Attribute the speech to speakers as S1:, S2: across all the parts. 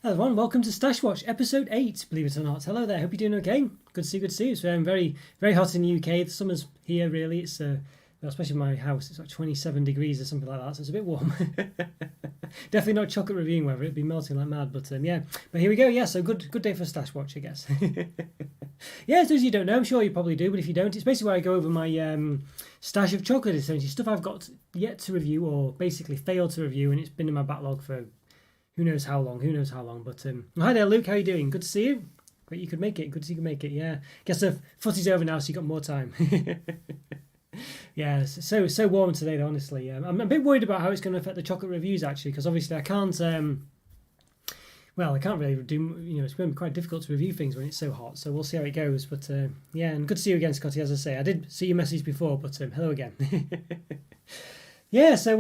S1: Hello everyone, welcome to Stash Watch, episode 8, believe it or not. Hello there, hope you're doing okay. Good to see you, good to see you. It's very, very hot in the UK. The summer's here, really. It's, especially my house, it's like 27 degrees or something like that, so it's a bit warm. Definitely not chocolate reviewing weather, it'd be melting like mad, but yeah. But here we go, yeah, so good day for Stash Watch, I guess. Yeah, as those of you don't know, I'm sure you probably do, but if you don't, it's basically where I go over my stash of chocolate, essentially. Stuff I've got yet to review, or basically failed to review, and it's been in my backlog for who knows how long, but hi there, Luke, how you doing? Good to see you. Great you could make it, good to see you could make it, yeah. Guess the footy's over now, so you got more time. Yeah, it's so warm today, though, honestly. I'm a bit worried about how it's going to affect the chocolate reviews, actually, because obviously I can't, I can't really do, it's going to be quite difficult to review things when it's so hot, so we'll see how it goes, but yeah, and good to see you again, Scotty, as I say. I did see your message before, but hello again. Yeah, so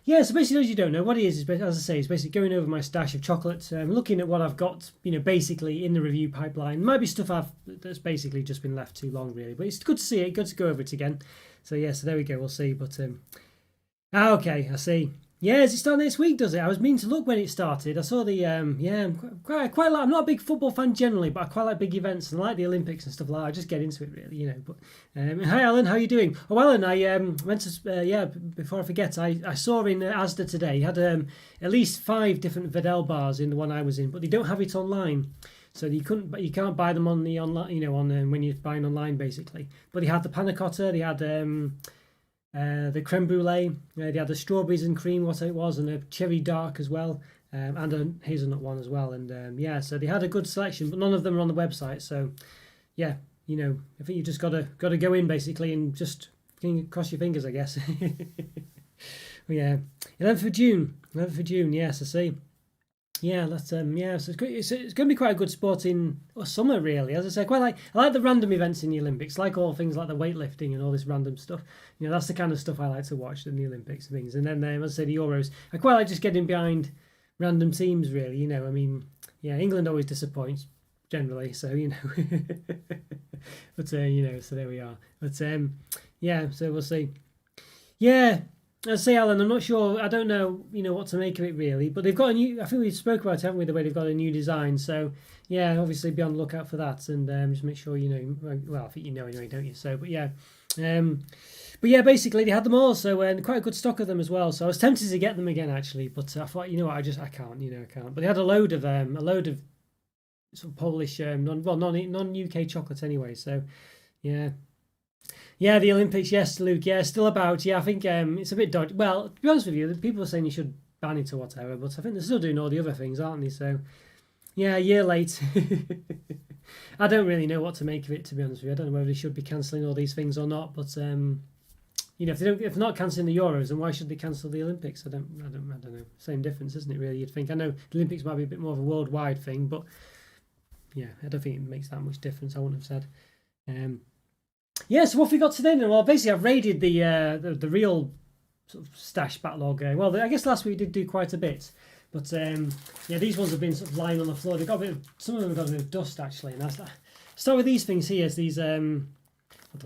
S1: basically, as you don't know, what it is as I say, is basically going over my stash of chocolates, looking at what I've got, basically in the review pipeline. Might be stuff that's basically just been left too long, really, but it's good to see it, good to go over it again. So yeah, so there we go, we'll see. But okay, I see. Yeah, does it start next week? Does it? I was meaning to look when it started. I saw the I'm quite like. I'm not a big football fan generally, but I quite like big events and I like the Olympics and stuff like that. I just get into it really, But hi, Alan, how are you doing? Oh, Alan, I went to before I forget, I saw in Asda today. He had at least 5 different Vidal bars in the one I was in, but they don't have it online. So you can't buy them on the online, when you're buying online basically. But they had the panna cotta, they had the creme brulee, they had the strawberries and cream, what it was, and a cherry dark as well, and a hazelnut one as well. And so they had a good selection, but none of them are on the website. So yeah, I think you just gotta go in basically and just cross your fingers, I guess. Yeah, 11th of June. Yes, I see. Yeah, that's so it's going to be quite a good sporting summer, really. As I say, I like the random events in the Olympics, like all things like the weightlifting and all this random stuff. That's the kind of stuff I like to watch in the Olympics and things. And then, as I say, the Euros, I quite like just getting behind random teams, really. England always disappoints generally, so but so there we are. But so we'll see. Yeah. I say, Alan, I'm not sure. I don't know, what to make of it really. But they've got a new. I think we spoke about it, haven't we? The way they've got a new design. So yeah, obviously be on the lookout for that, and just make sure Well, I think you know anyway, don't you? So, but yeah, basically they had them all. So quite a good stock of them as well. So I was tempted to get them again actually, but I thought, I can't. I can't. But they had a load of sort of Polish non UK chocolates anyway. So yeah. Yeah, the Olympics, yes, Luke, yeah, still about. Yeah, I think it's a bit dodgy. Well, to be honest with you, people are saying you should ban it or whatever, but I think they're still doing all the other things, aren't they? So, yeah, a year late. I don't really know what to make of it, to be honest with you. I don't know whether they should be cancelling all these things or not, but, if they're not cancelling the Euros, then why should they cancel the Olympics? I don't know. Same difference, isn't it, really? You'd think. I know the Olympics might be a bit more of a worldwide thing, but, yeah, I don't think it makes that much difference, I wouldn't have said. Yeah, so what have we got today then? Well, basically I've raided the real sort of stash backlog. I guess last week we did do quite a bit. But these ones have been sort of lying on the floor. Some of them have got a bit of dust actually. And start with these things here. These, I don't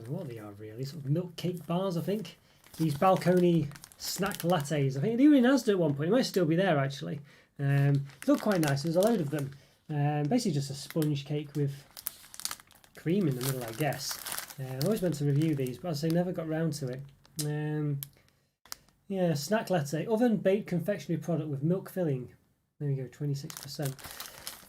S1: know what they are really. Sort of milk cake bars, I think. These balcony snack lattes. I think they were in Asda at one point. It might still be there actually. They look quite nice. There's a load of them. Basically just a sponge cake with cream in the middle, I guess. I always meant to review these, but as I say, never got round to it. Snack latte, oven baked confectionery product with milk filling. There we go, 26%. So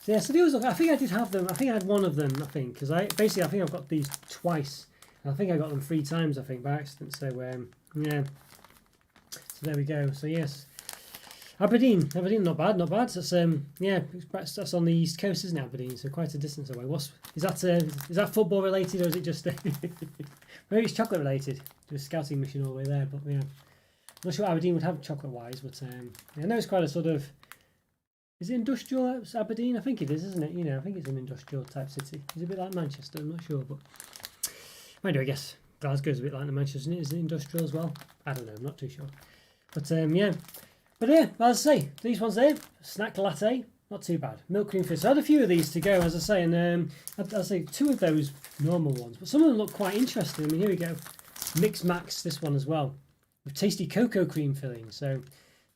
S1: yeah, so these look. I think I did have them. I think I had one of them. I think because I think I've got these twice. I think I got them 3 times. I think by accident. So So there we go. So yes. Aberdeen, not bad. That's that's on the east coast, isn't it, Aberdeen? So quite a distance away. Is that football related, or is it just maybe it's chocolate related? There's a scouting mission all the way there, but yeah, I'm not sure Aberdeen would have chocolate wise, but I know it's quite a sort of. Is it industrial Aberdeen? I think it is, isn't it? I think it's an industrial type city. It's a bit like Manchester. I'm not sure, but I guess Glasgow's a bit like Manchester, isn't it? Is it industrial as well? I don't know. I'm not too sure, but But yeah, as I say, these ones there, snack latte, not too bad. Milk cream fizz. I had a few of these to go, as I say, and I'd say 2 of those normal ones, but some of them look quite interesting. I mean, here we go. Mix Max, this one as well, with tasty cocoa cream filling. So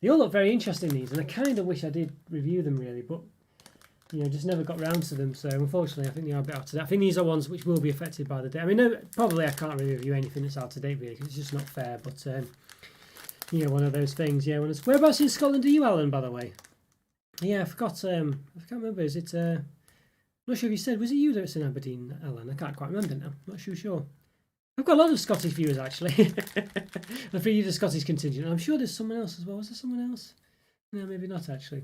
S1: they all look very interesting, these, and I kind of wish I did review them really, but just never got round to them. So unfortunately, I think they are a bit out of date. I think these are ones which will be affected by the date. I mean, no, probably I can't really review anything that's out of date really, because it's just not fair. But one of those things. Yeah. Whereabouts in Scotland are you, Alan? By the way. Yeah, I forgot. I can't remember. Is it? I'm not sure if you said. Was it you that's in Aberdeen, Alan? I can't quite remember now. Not sure. I've got a lot of Scottish viewers actually. I think you're the Scottish contingent. I'm sure there's someone else as well. Was there someone else? No, maybe not actually.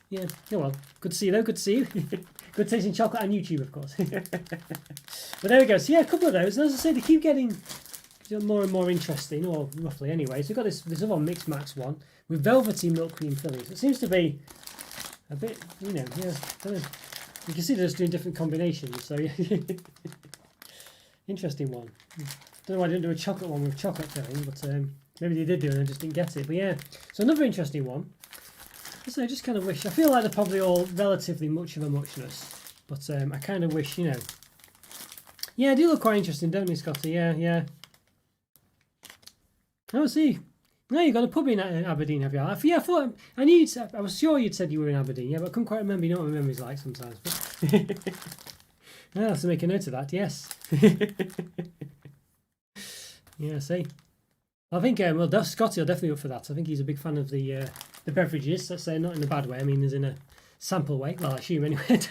S1: Yeah. Oh well. Good to see you though. Good to see you. Good tasting chocolate and YouTube, of course. But there we go. So yeah, a couple of those. And as I say, they keep getting more and more interesting, or roughly anyway. So we've got this other Mix Max one with velvety milk cream fillings. It seems to be a bit, yeah. You can see they're just doing different combinations. So yeah. Interesting one. Don't know why I didn't do a chocolate one with chocolate filling, but maybe they did do it and I just didn't get it. But yeah, so another interesting one. So I just kind of wish, I feel like they're probably all relatively much of a muchness, but I kind of wish, yeah, they do look quite interesting, don't they, Scotty? Yeah. Oh, see. No, you've got a pub in Aberdeen, have you? Yeah, I was sure you'd said you were in Aberdeen, yeah, but I couldn't quite remember. You know what my memory's like sometimes. But I'll have to make a note of that, yes. Yeah, see. I think, Scotty will definitely up for that. I think he's a big fan of the beverages, let's say, not in a bad way. I mean, as in a sample way. Well, I assume anyway.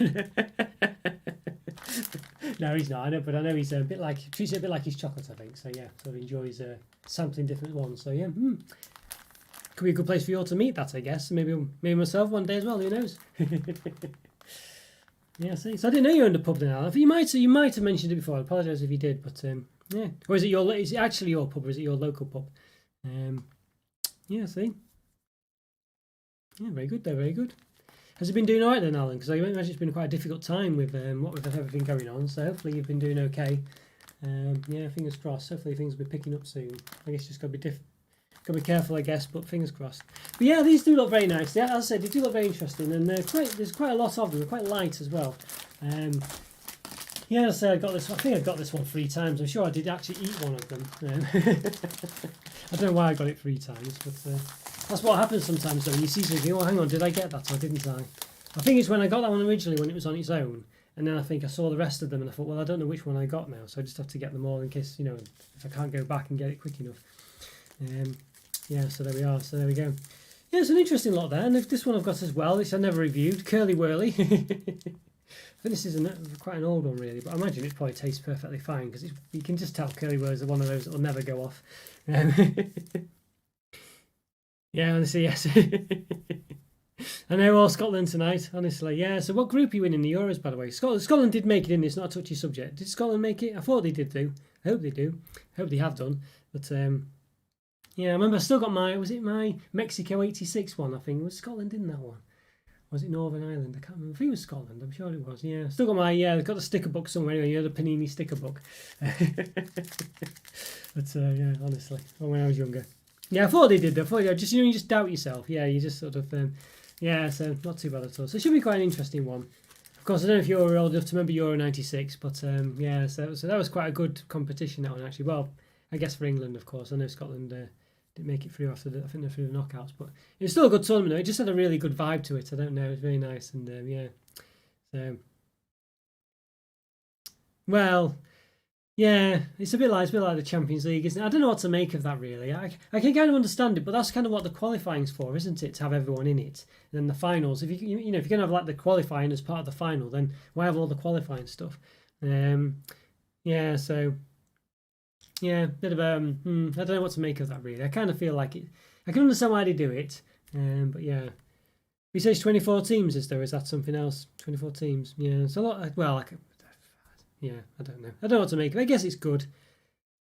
S1: No, he's not. I know he's a bit like, treats it a bit like his chocolate, I think. So yeah, sort of enjoys sampling different ones. So yeah, could be a good place for you all to meet that, I guess. Maybe myself one day as well. Who knows? Yeah, see. So I didn't know you owned a pub now. You might have mentioned it before. I apologise if you did, but yeah. Or is it actually your pub, or is it your local pub? Yeah, see. Yeah, very good there, very good. Has it been doing alright then, Alan? Because I imagine it's been quite a difficult time with everything going on. So hopefully you've been doing okay. Yeah, fingers crossed. Hopefully things will be picking up soon. I guess just got to be careful, I guess. But fingers crossed. But yeah, these do look very nice. Yeah, as I said, they do look very interesting, and there's quite a lot of them. They're quite light as well. Yeah, so I think I got this one 3 times. I'm sure I did actually eat one of them. I don't know why I got it 3 times, but that's what happens sometimes though. When you see something, oh, hang on, did I get that or didn't I? I think it's when I got that one originally when it was on its own, and then I think I saw the rest of them and I thought, well, I don't know which one I got now, so I just have to get them all in case, if I can't go back and get it quick enough. Yeah, so there we are. So there we go. Yeah, it's an interesting lot there. And this one I've got as well, which I never reviewed, Curly Whirly. I think this is quite an old one really, but I imagine it probably tastes perfectly fine because you can just tell Curly Whirlies are one of those that will never go off. Yeah, honestly, yes. I know, all Scotland tonight, honestly. Yeah, so what group are you in the Euros, by the way? Scotland did make it in. It's not a touchy subject. Did Scotland make it? I thought they did do. I hope they do. I hope they have done. But, yeah, I remember I still got was it my Mexico 86 one, I think? Was Scotland in that one? Was it Northern Ireland? I can't remember. I think it was Scotland. I'm sure it was. Yeah, still got got the sticker book somewhere. Anyway, you had a Panini sticker book. But yeah, honestly, when I was younger. Yeah, I thought they did. I thought just you just doubt yourself. Yeah, you just sort of yeah. So not too bad at all. So it should be quite an interesting one. Of course, I don't know if you're old enough to remember Euro '96, but yeah. So that was quite a good competition, that one actually. Well, I guess for England, of course. I know Scotland didn't make it through after I think they're through the knockouts, but it was still a good tournament though. It just had a really good vibe to it. I don't know, it was very nice, and yeah. So, well, yeah, it's a bit like the Champions League, isn't it? I don't know what to make of that really. I can kind of understand it, but that's kind of what the qualifying's for, isn't it? To have everyone in it, and then the finals. If if you're gonna have like the qualifying as part of the final, then why have all the qualifying stuff? Yeah, so. Yeah, bit of I don't know what to make of that really. I kind of feel like it. I can understand why they do it, but yeah. We say it's 24 teams, is that something else? 24 teams, yeah. It's a lot. Well, yeah, I don't know. I don't know what to make of it. I guess it's good.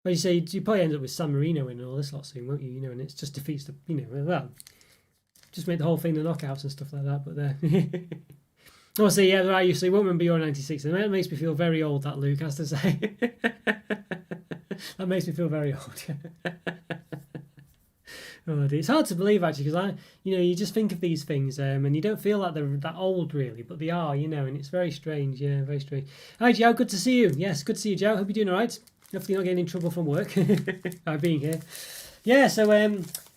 S1: But you say you probably end up with San Marino in all this lot soon, won't you? And it just defeats the well, just make the whole thing the knockouts and stuff like that. But there. Oh, so yeah, right. You say won't remember your 96, and that makes me feel very old. That Luke has to say. That makes me feel very old. Oh, dear. It's hard to believe actually, because you just think of these things and you don't feel like they're that old really, but they are, and it's very strange. Yeah, very strange. Hi Joe, good to see you. Yes, good to see you, Joe. Hope you're doing all right. Hopefully you're not getting in trouble from work by being here. Yeah, so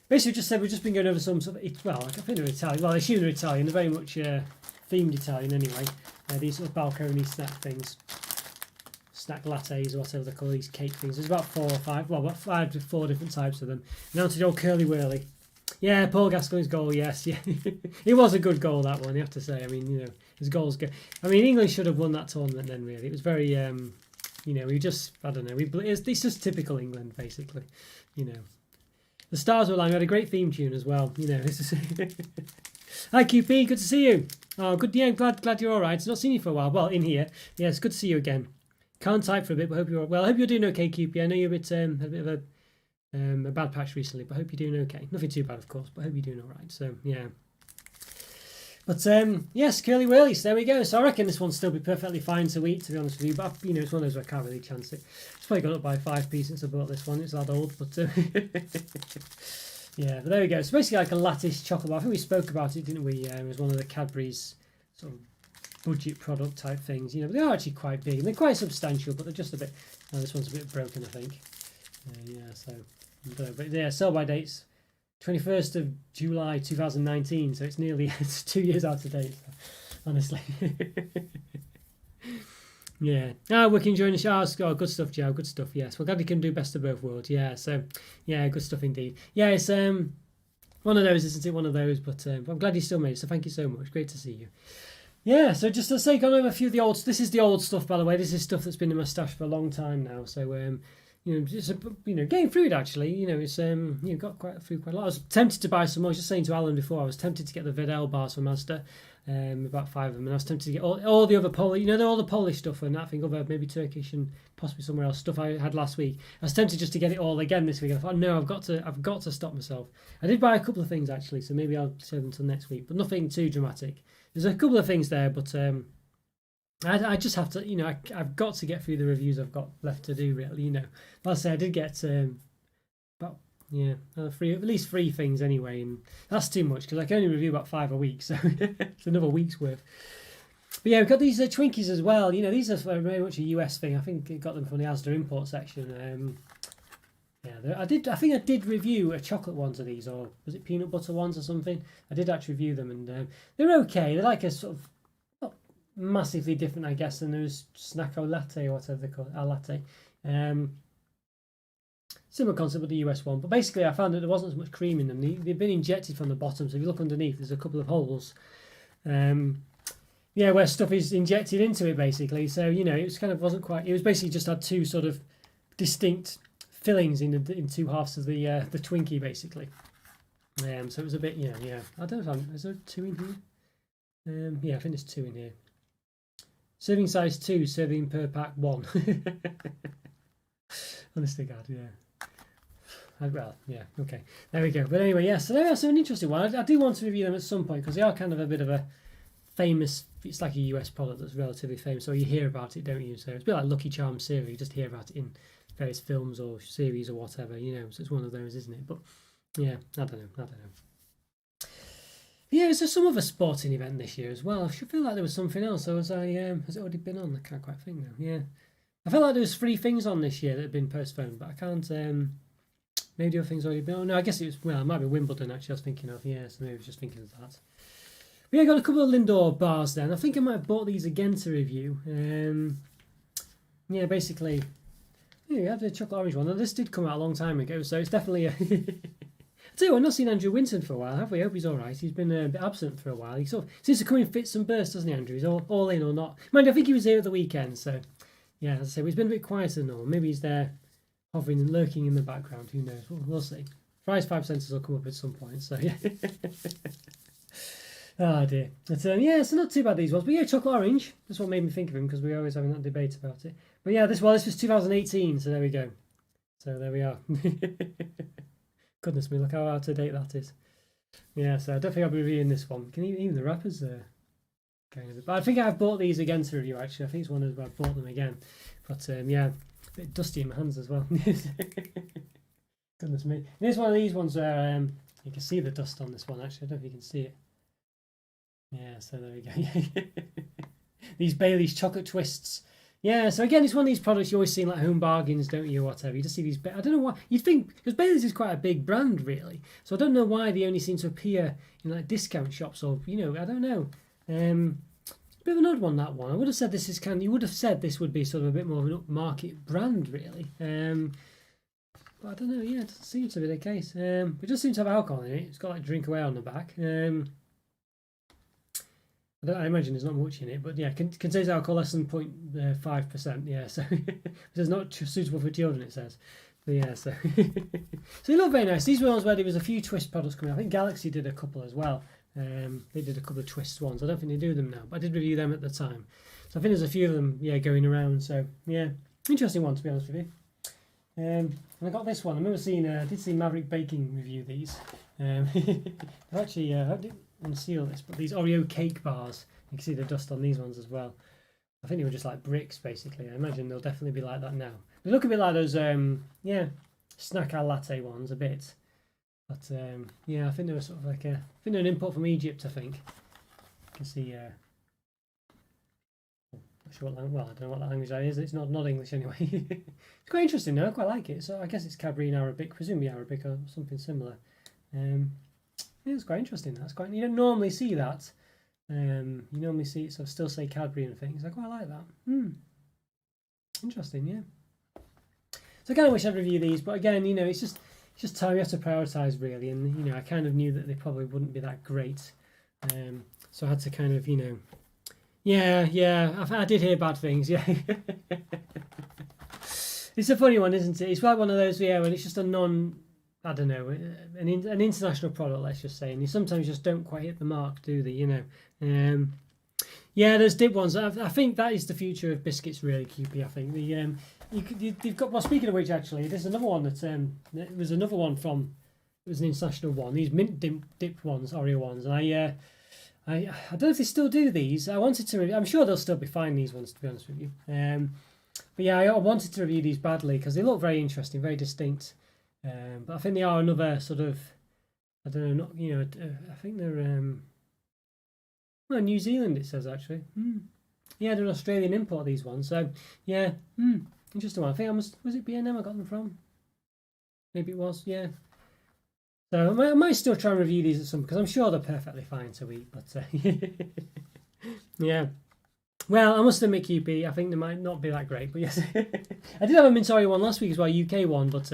S1: basically just said we've just been going over some sort of, well, I think they're Italian. Well, I assume they're Italian. They're very much themed Italian anyway. These sort of balcony snack things, snack lattes or whatever they call these cake things. There's about 4 or 5, well, about 5 to 4 different types of them. Now to the old curly whirly. Yeah, Paul Gascoigne's goal, yes, yeah. It was a good goal, that one, you have to say. I mean, you know, his goal's good. I mean, England should have won that tournament then, really. It was very, you know, we just, I don't know, it's just typical England, basically, you know. The stars were lying. We had a great theme tune as well, you know. This is Hi, QP, good to see you. Oh, good, yeah, glad you're all right. I've not seen you for a while. Well, in here. Yeah, it's good to see you again. Can't type for a bit, but hope you're well. I hope you're doing okay, QP. I know you're had a bit of a bad patch recently, but I hope you're doing okay. Nothing too bad, of course, but I hope you're doing all right. So, yeah. But, yes, curly whirlies, there we go. So I reckon this one'll still be perfectly fine to eat, to be honest with you. But, you know, it's one of those where I can't really chance it. It's probably gone up by 5p since I bought this one. It's that old, but... yeah, but there we go. It's basically like a lattice chocolate bar. I think we spoke about it, didn't we? It was one of the Cadbury's sort of budget product type things. You know, but they are actually quite big and they're quite substantial, but they're just a bit... Oh, this one's a bit broken, I think. Yeah, so... But yeah, sell by dates 21st of July 2019, so it's nearly it's 2 years out of date, so, honestly. Yeah. We're enjoying the show. Oh, good stuff, Joe. Good stuff. Yes. We're glad you can do best of both worlds. Yeah. So, yeah, good stuff indeed. Yeah, it's one of those, isn't it? One of those. But I'm glad you still made it. So thank you so much. Great to see you. Yeah. So just to say, gone over a few of the old. This is the old stuff, by the way. This is stuff that's been in my stash for a long time now. So you know, just getting through it actually. You know, it's got quite a lot. I was tempted to buy some more. I was just saying to Alan before. I was tempted to get the Vidal bars from Asda. About 5 of them, and I was tempted to get all the other Polish, you know, all the Polish stuff and that thing, other maybe Turkish and possibly somewhere else stuff I had last week. I was tempted just to get it all again this week. I thought, no, I've got to stop myself. I did buy a couple of things actually, so maybe I'll save them till next week, but nothing too dramatic. There's a couple of things there, but I just have to, you know, I've got to get through the reviews I've got left to do, really, you know. But I say I did get about. Yeah, at least 3 things anyway, and that's too much because I can only review about 5 a week, so it's another week's worth. But yeah, we've got these Twinkies as well. You know, these are very much a US thing. I think I got them from the Asda import section. Yeah, I think I did review a chocolate ones of these, or was it peanut butter ones or something? I did actually review them, and they're okay. They're like a sort of not massively different, I guess, than those Snacko latte or whatever they call it, a latte. Similar concept with the US one, but basically I found that there wasn't as much cream in them. They've been injected from the bottom, so if you look underneath, there's a couple of holes. Yeah, where stuff is injected into it, basically. So, you know, it was kind of wasn't quite. It was basically just had 2 sort of distinct fillings in 2 halves of the Twinkie, basically. So it was a bit, yeah. I don't know. Is there 2 in here? Yeah, I think there's 2 in here. Serving size 2, serving per pack 1. Honest to God, yeah. Well, yeah, okay. There we go. But anyway, yeah, so that's an interesting one. I do want to review them at some point because they are kind of a bit of a famous, it's like a US product that's relatively famous, so you hear about it, don't you? So it's a bit like Lucky Charms cereal, you just hear about it in various films or series or whatever, you know, so it's one of those, isn't it? But yeah, I don't know. Yeah, is there some other sporting event this year as well? I should feel like there was something else, or has it already been on? I can't quite think now. Yeah. I felt like there was 3 things on this year that had been postponed, but I can't. Maybe the other things already been. Oh no, I guess it was. Well, it might be Wimbledon actually. I was thinking of. Yeah, so maybe I was just thinking of that. But yeah, I got a couple of Lindor bars then. I think I might have bought these again to review. Yeah, basically, yeah, we had the chocolate orange one. Now, this did come out a long time ago, so it's definitely a. I tell you what, I've not seen Andrew Winton for a while, have we? I hope he's all right. He's been a bit absent for a while. He sort of seems to come in fits and bursts, doesn't he, Andrew? He's all in or not. Mind you, I think he was here at the weekend, so. Yeah, as I say, he's been a bit quieter than normal. Maybe he's there hovering and lurking in the background. Who knows? We'll see. Fry's 5 cents will come up at some point. So, yeah. Oh, dear. But, yeah, so not too bad, these ones. But, yeah, chocolate orange. That's what made me think of him because we're always having that debate about it. But, yeah, this was 2018. So, there we go. So, there we are. Goodness me, look how out of date that is. Yeah, so I don't think I'll be reviewing this one. Can even the wrappers but I think I've bought these again to review, actually. I think it's one of I've bought them again. But, yeah, a bit dusty in my hands as well. Goodness me. And here's one of these ones where you can see the dust on this one, actually. I don't know if you can see it. Yeah, so there we go. These Bailey's chocolate twists. Yeah, so again, it's one of these products you always see in like home bargains, don't you, or whatever. You just see these. I don't know why. You'd think, because Bailey's is quite a big brand, really. So I don't know why they only seem to appear in like discount shops or, you know, I don't know. Bit of an odd one, that one. I would have said this is you would have said this would be sort of a bit more of an upmarket brand, really. But I don't know. Yeah, it doesn't seem to be the case. It does seem to have alcohol in it. It's got like drink away on the back. I imagine there's not much in it, but yeah, contains alcohol less than 0.5%. Yeah, so it's not suitable for children, it says. But yeah, so so they look very nice. These were ones where there was a few twist products coming. I think Galaxy did a couple as well. They did a couple of twist ones. I don't think they do them now, but I did review them at the time. So I think there's a few of them, yeah, going around. So yeah, interesting one, to be honest with you. And I got this one. I remember seeing, I did see Maverick Baking review these. I've actually, I didn't unseal this, but these Oreo cake bars, you can see the dust on these ones as well. I think they were just like bricks, basically. I imagine they'll definitely be like that now. They look a bit like those, yeah, snack a latte ones a bit. But yeah, I think they were sort of like I think they're an import from Egypt, I think. You can see, not sure what well, I don't know what that language that is. It's not English anyway. It's quite interesting though, I quite like it. So I guess it's Cadbury in Arabic, presumably Arabic or something similar. Yeah, it's quite interesting. That's quite, you don't normally see that. You normally see it sort of still say Cadbury and things. I quite like that. Interesting, yeah. So I kind of wish I'd review these, but again, you know, it's just time. You have to prioritise really, and you know, I kind of knew that they probably wouldn't be that great, so I had to kind of, you know, yeah, I did hear bad things, yeah. It's a funny one, isn't it? It's like one of those, yeah, when it's just a I don't know, an international product, let's just say, and you sometimes just don't quite hit the mark, do they? You know, yeah, those dip ones. I think that is the future of biscuits, really, QP. I think you've got. Well, speaking of which, actually, there's another one that it was another one from. It was an international one. These mint dip ones, Oreo ones, and I don't know if they still do these. I wanted to. I'm sure they'll still be fine, these ones, to be honest with you. But yeah, I wanted to review these badly because they look very interesting, very distinct. But I think they are another sort of, I don't know, not, you know, I think they're well, New Zealand, it says actually. Yeah, they're an Australian import, these ones. So yeah, interesting one. I think was it B&M I got them from? Maybe it was, yeah. So I might still try and review these at some, because I'm sure they're perfectly fine to eat. But yeah. Well, I must admit, QP, I think they might not be that great, but yes. I did have a mint Oreo one last week as well, UK one, but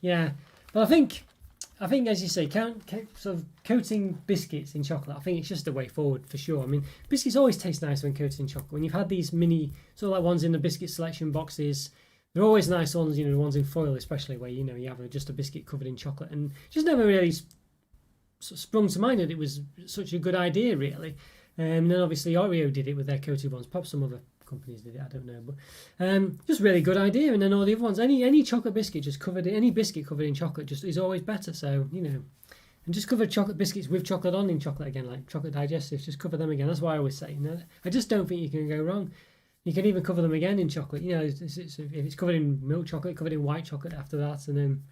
S1: yeah. But I think, as you say, sort of coating biscuits in chocolate, I think it's just the way forward for sure. I mean, biscuits always taste nice when coated in chocolate. When you've had these mini, sort of like ones in the biscuit selection boxes, they're always nice ones, you know, the ones in foil especially, where, you know, you have just a biscuit covered in chocolate. And just never really sort of sprung to mind that it was such a good idea, really. And then obviously Oreo did it with their coated ones. Perhaps some other companies did it, I don't know. But just really good idea. And then all the other ones, any chocolate biscuit just covered, any biscuit covered in chocolate just is always better. So, you know, and just cover chocolate biscuits with chocolate on in chocolate again, like chocolate digestives. Just cover them again. That's why I always say. You know, I just don't think you can go wrong. You can even cover them again in chocolate. You know, if it's covered in milk chocolate, covered in white chocolate after that, and then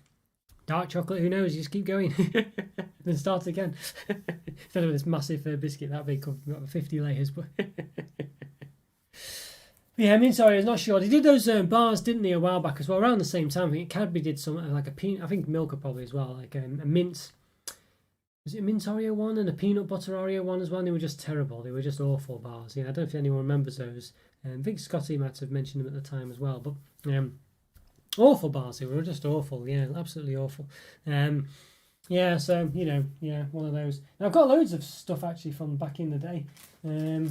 S1: dark chocolate, who knows? You just keep going. Then start again. Instead of this massive biscuit that big, 50 layers. But yeah, I mean, sorry, I was not sure. They did those bars, didn't they, a while back as well, around the same time. I think Cadbury did something like a peanut. I think Milka probably as well, like a mint. Was it a mint Oreo one and a peanut butter Oreo one as well? And they were just terrible. They were just awful bars. Yeah, I don't know if anyone remembers those. I think Scotty might have mentioned them at the time as well. But awful bars. They were just awful. Yeah, absolutely awful. Yeah, so, you know, yeah, one of those. Now, I've got loads of stuff actually from back in the day. Here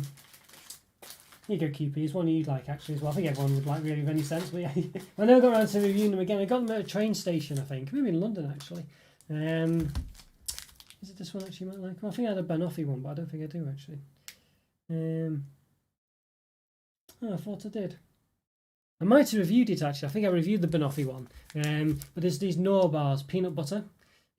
S1: you go, QP. It's one you'd like actually as well. I think everyone would like, really, of any sense. But yeah, I never got around to reviewing them again. I got them at a train station, I think. Maybe in London, actually. Is it this one actually you might like? Well, I think I had a Banoffee one, but I don't think I do actually. I thought I did. I might have reviewed it actually. I think I reviewed the Banoffee one. But there's these Lindor Bars, peanut butter.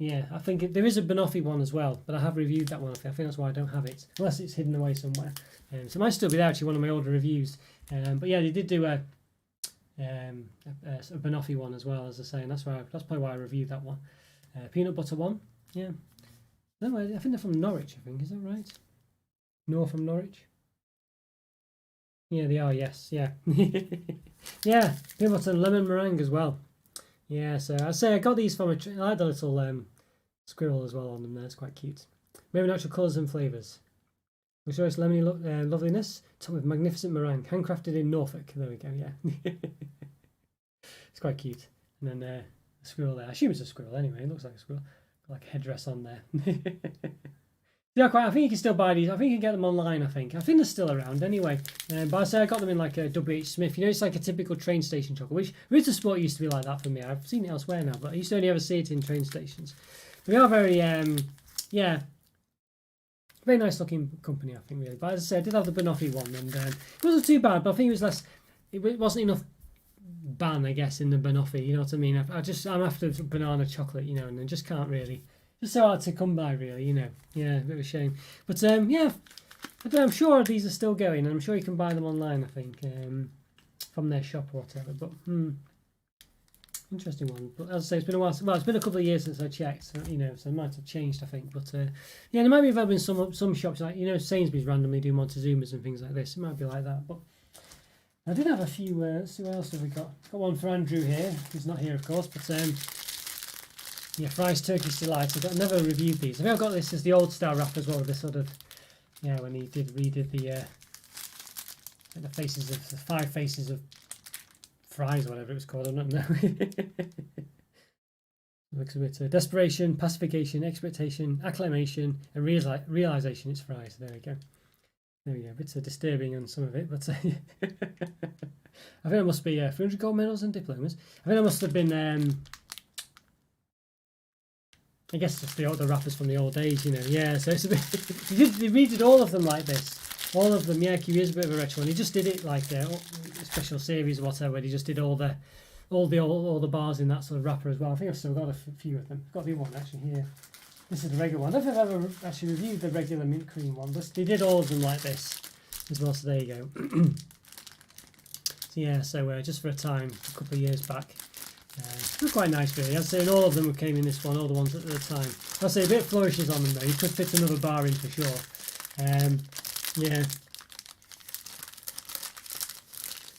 S1: Yeah, I think there is a Banoffee one as well, but I have reviewed that one. I think that's why I don't have it, unless it's hidden away somewhere. So it might still be there, actually, one of my older reviews. But yeah, they did do a Banoffee one as well, as I say, and that's probably why I reviewed that one. Peanut butter one, yeah. No, I think they're from Norwich. I think, is that right? No, from Norwich. Yeah, they are. Yes, yeah, yeah. Peanut butter and lemon meringue as well. Yeah, so I'd say I got these from I like the little squirrel as well on them there. It's quite cute. Maybe natural colours and flavours. luxurious lemony loveliness, topped with magnificent meringue, handcrafted in Norfolk. There we go. Yeah, it's quite cute. And then a squirrel there. I assume it's a squirrel anyway. It looks like a squirrel. Got like a headdress on there. Yeah, quite. I think you can still buy these. I think you can get them online. I think they're still around anyway. But I say I got them in like a WH Smith. You know, it's like a typical train station chocolate, which Rooster Sport used to be like that for me. I've seen it elsewhere now, but I used to only ever see it in train stations. They are very, yeah, very nice looking company, I think, really. But as I said, I did have the banoffee one, and it wasn't too bad. But I think it was less. It wasn't enough ban, I guess, in the banoffee. You know what I mean? I'm after banana chocolate, you know, and I just can't really. It's so hard to come by, really, you know. Yeah, a bit of a shame. But yeah, I don't know, I'm sure these are still going, and I'm sure you can buy them online, I think, from their shop or whatever. But interesting one. But as I say, it's been a while. Well, it's been a couple of years since I checked, so, you know, so it might have changed, I think. But yeah, there might be been some shops like, you know, Sainsbury's randomly do Montezumas and things like this. It might be like that. But I did have a few. Let's see what else have we got. Got one for Andrew here. He's not here, of course, but. Yeah, Fry's Turkish Delight. I've never reviewed these. I think I've got this as the old style wrap as well. This sort of, yeah, when he redid the faces of the 5 faces of fries or whatever it was called. I don't know. Looks a bit desperation, pacification, expectation, acclamation, and realization. It's fries. There we go. There we go. A bit disturbing on some of it, but I think it must be 300 gold medals and diplomas. I think it must have been. I guess just the wrappers from the old days, you know. Yeah, so it's a bit. He redid all of them like this. All of them, yeah. He is a bit of a retro one. He just did it like a special series or whatever. Where he just did all the bars in that sort of wrapper as well. I think I've still got a few of them. I've got the other one actually here. This is the regular one. I don't think I've ever actually reviewed the regular mint cream one. But they did all of them like this as well. So there you go. So yeah, so just for a time, a couple of years back. They're quite nice, really. I'd say all of them came in this one, all the ones at the time. I'd say a bit of flourishes on them, though. You could fit another bar in for sure. Yeah.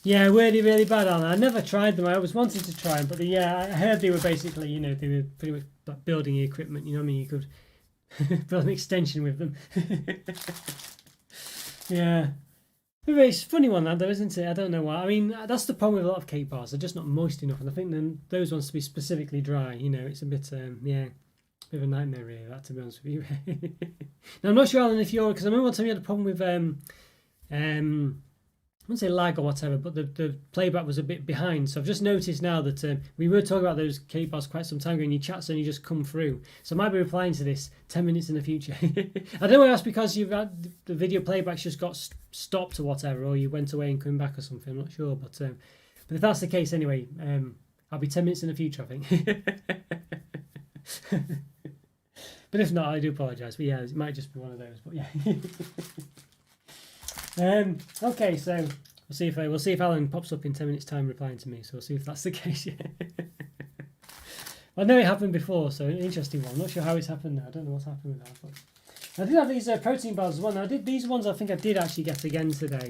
S1: Yeah, really bad on them. I never tried them. I always wanted to try them, but yeah, I heard they were basically, you know, they were pretty much like building equipment. You know what I mean? You could build an extension with them. Yeah. It's a funny one, that though, isn't it? I don't know why. I mean, that's the problem with a lot of cake bars. They're just not moist enough, and I think then those ones to be specifically dry. You know, it's a bit, yeah, a bit of a nightmare, really. That, to be honest with you. Now, I'm not sure, Alan, if you're, because I remember one time you had a problem with, I wouldn't say lag or whatever, but the playback was a bit behind. So I've just noticed now that we were talking about those cake bars quite some time ago, and your chat's only just come through. So I might be replying to this 10 minutes in the future. I don't know if that's because you've had the video playback's just got stopped or whatever, or you went away and come back or something. I'm not sure, but if that's the case anyway, I'll be 10 minutes in the future, I think. But if not, I do apologise. But yeah, it might just be one of those. But yeah. Okay, so we'll see if Alan pops up in 10 minutes' time replying to me. So we'll see if that's the case. I know it happened before, so an interesting one. I'm not sure how it's happened now. I don't know what's happened with that. But I did have these protein bars as well. Now I did these ones. I think I did actually get again today.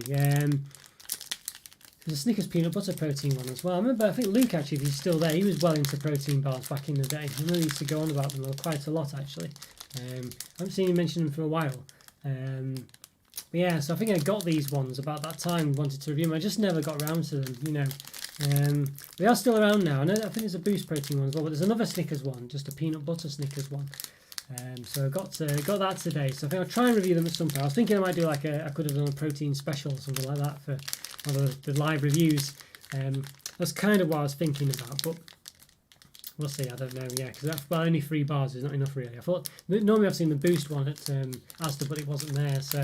S1: There's a Snickers peanut butter protein one as well. I remember, I think Luke actually, if he's still there, he was well into protein bars back in the day. I know he used to go on about them quite a lot actually. I haven't seen him mention them for a while. But yeah, so I think I got these ones about that time, wanted to review them. I just never got around to them, you know. They are still around now. I think there's a Boost protein one as well, but there's another Snickers one, just a peanut butter Snickers one. So I got that today. So I think I'll try and review them at some point. I was thinking I might do like I could have done a protein special or something like that for one of the live reviews. That's kind of what I was thinking about, but we'll see. I don't know. Yeah, because that's only 3 bars is not enough really. I thought normally I've seen the Boost one at Asda, but it wasn't there. So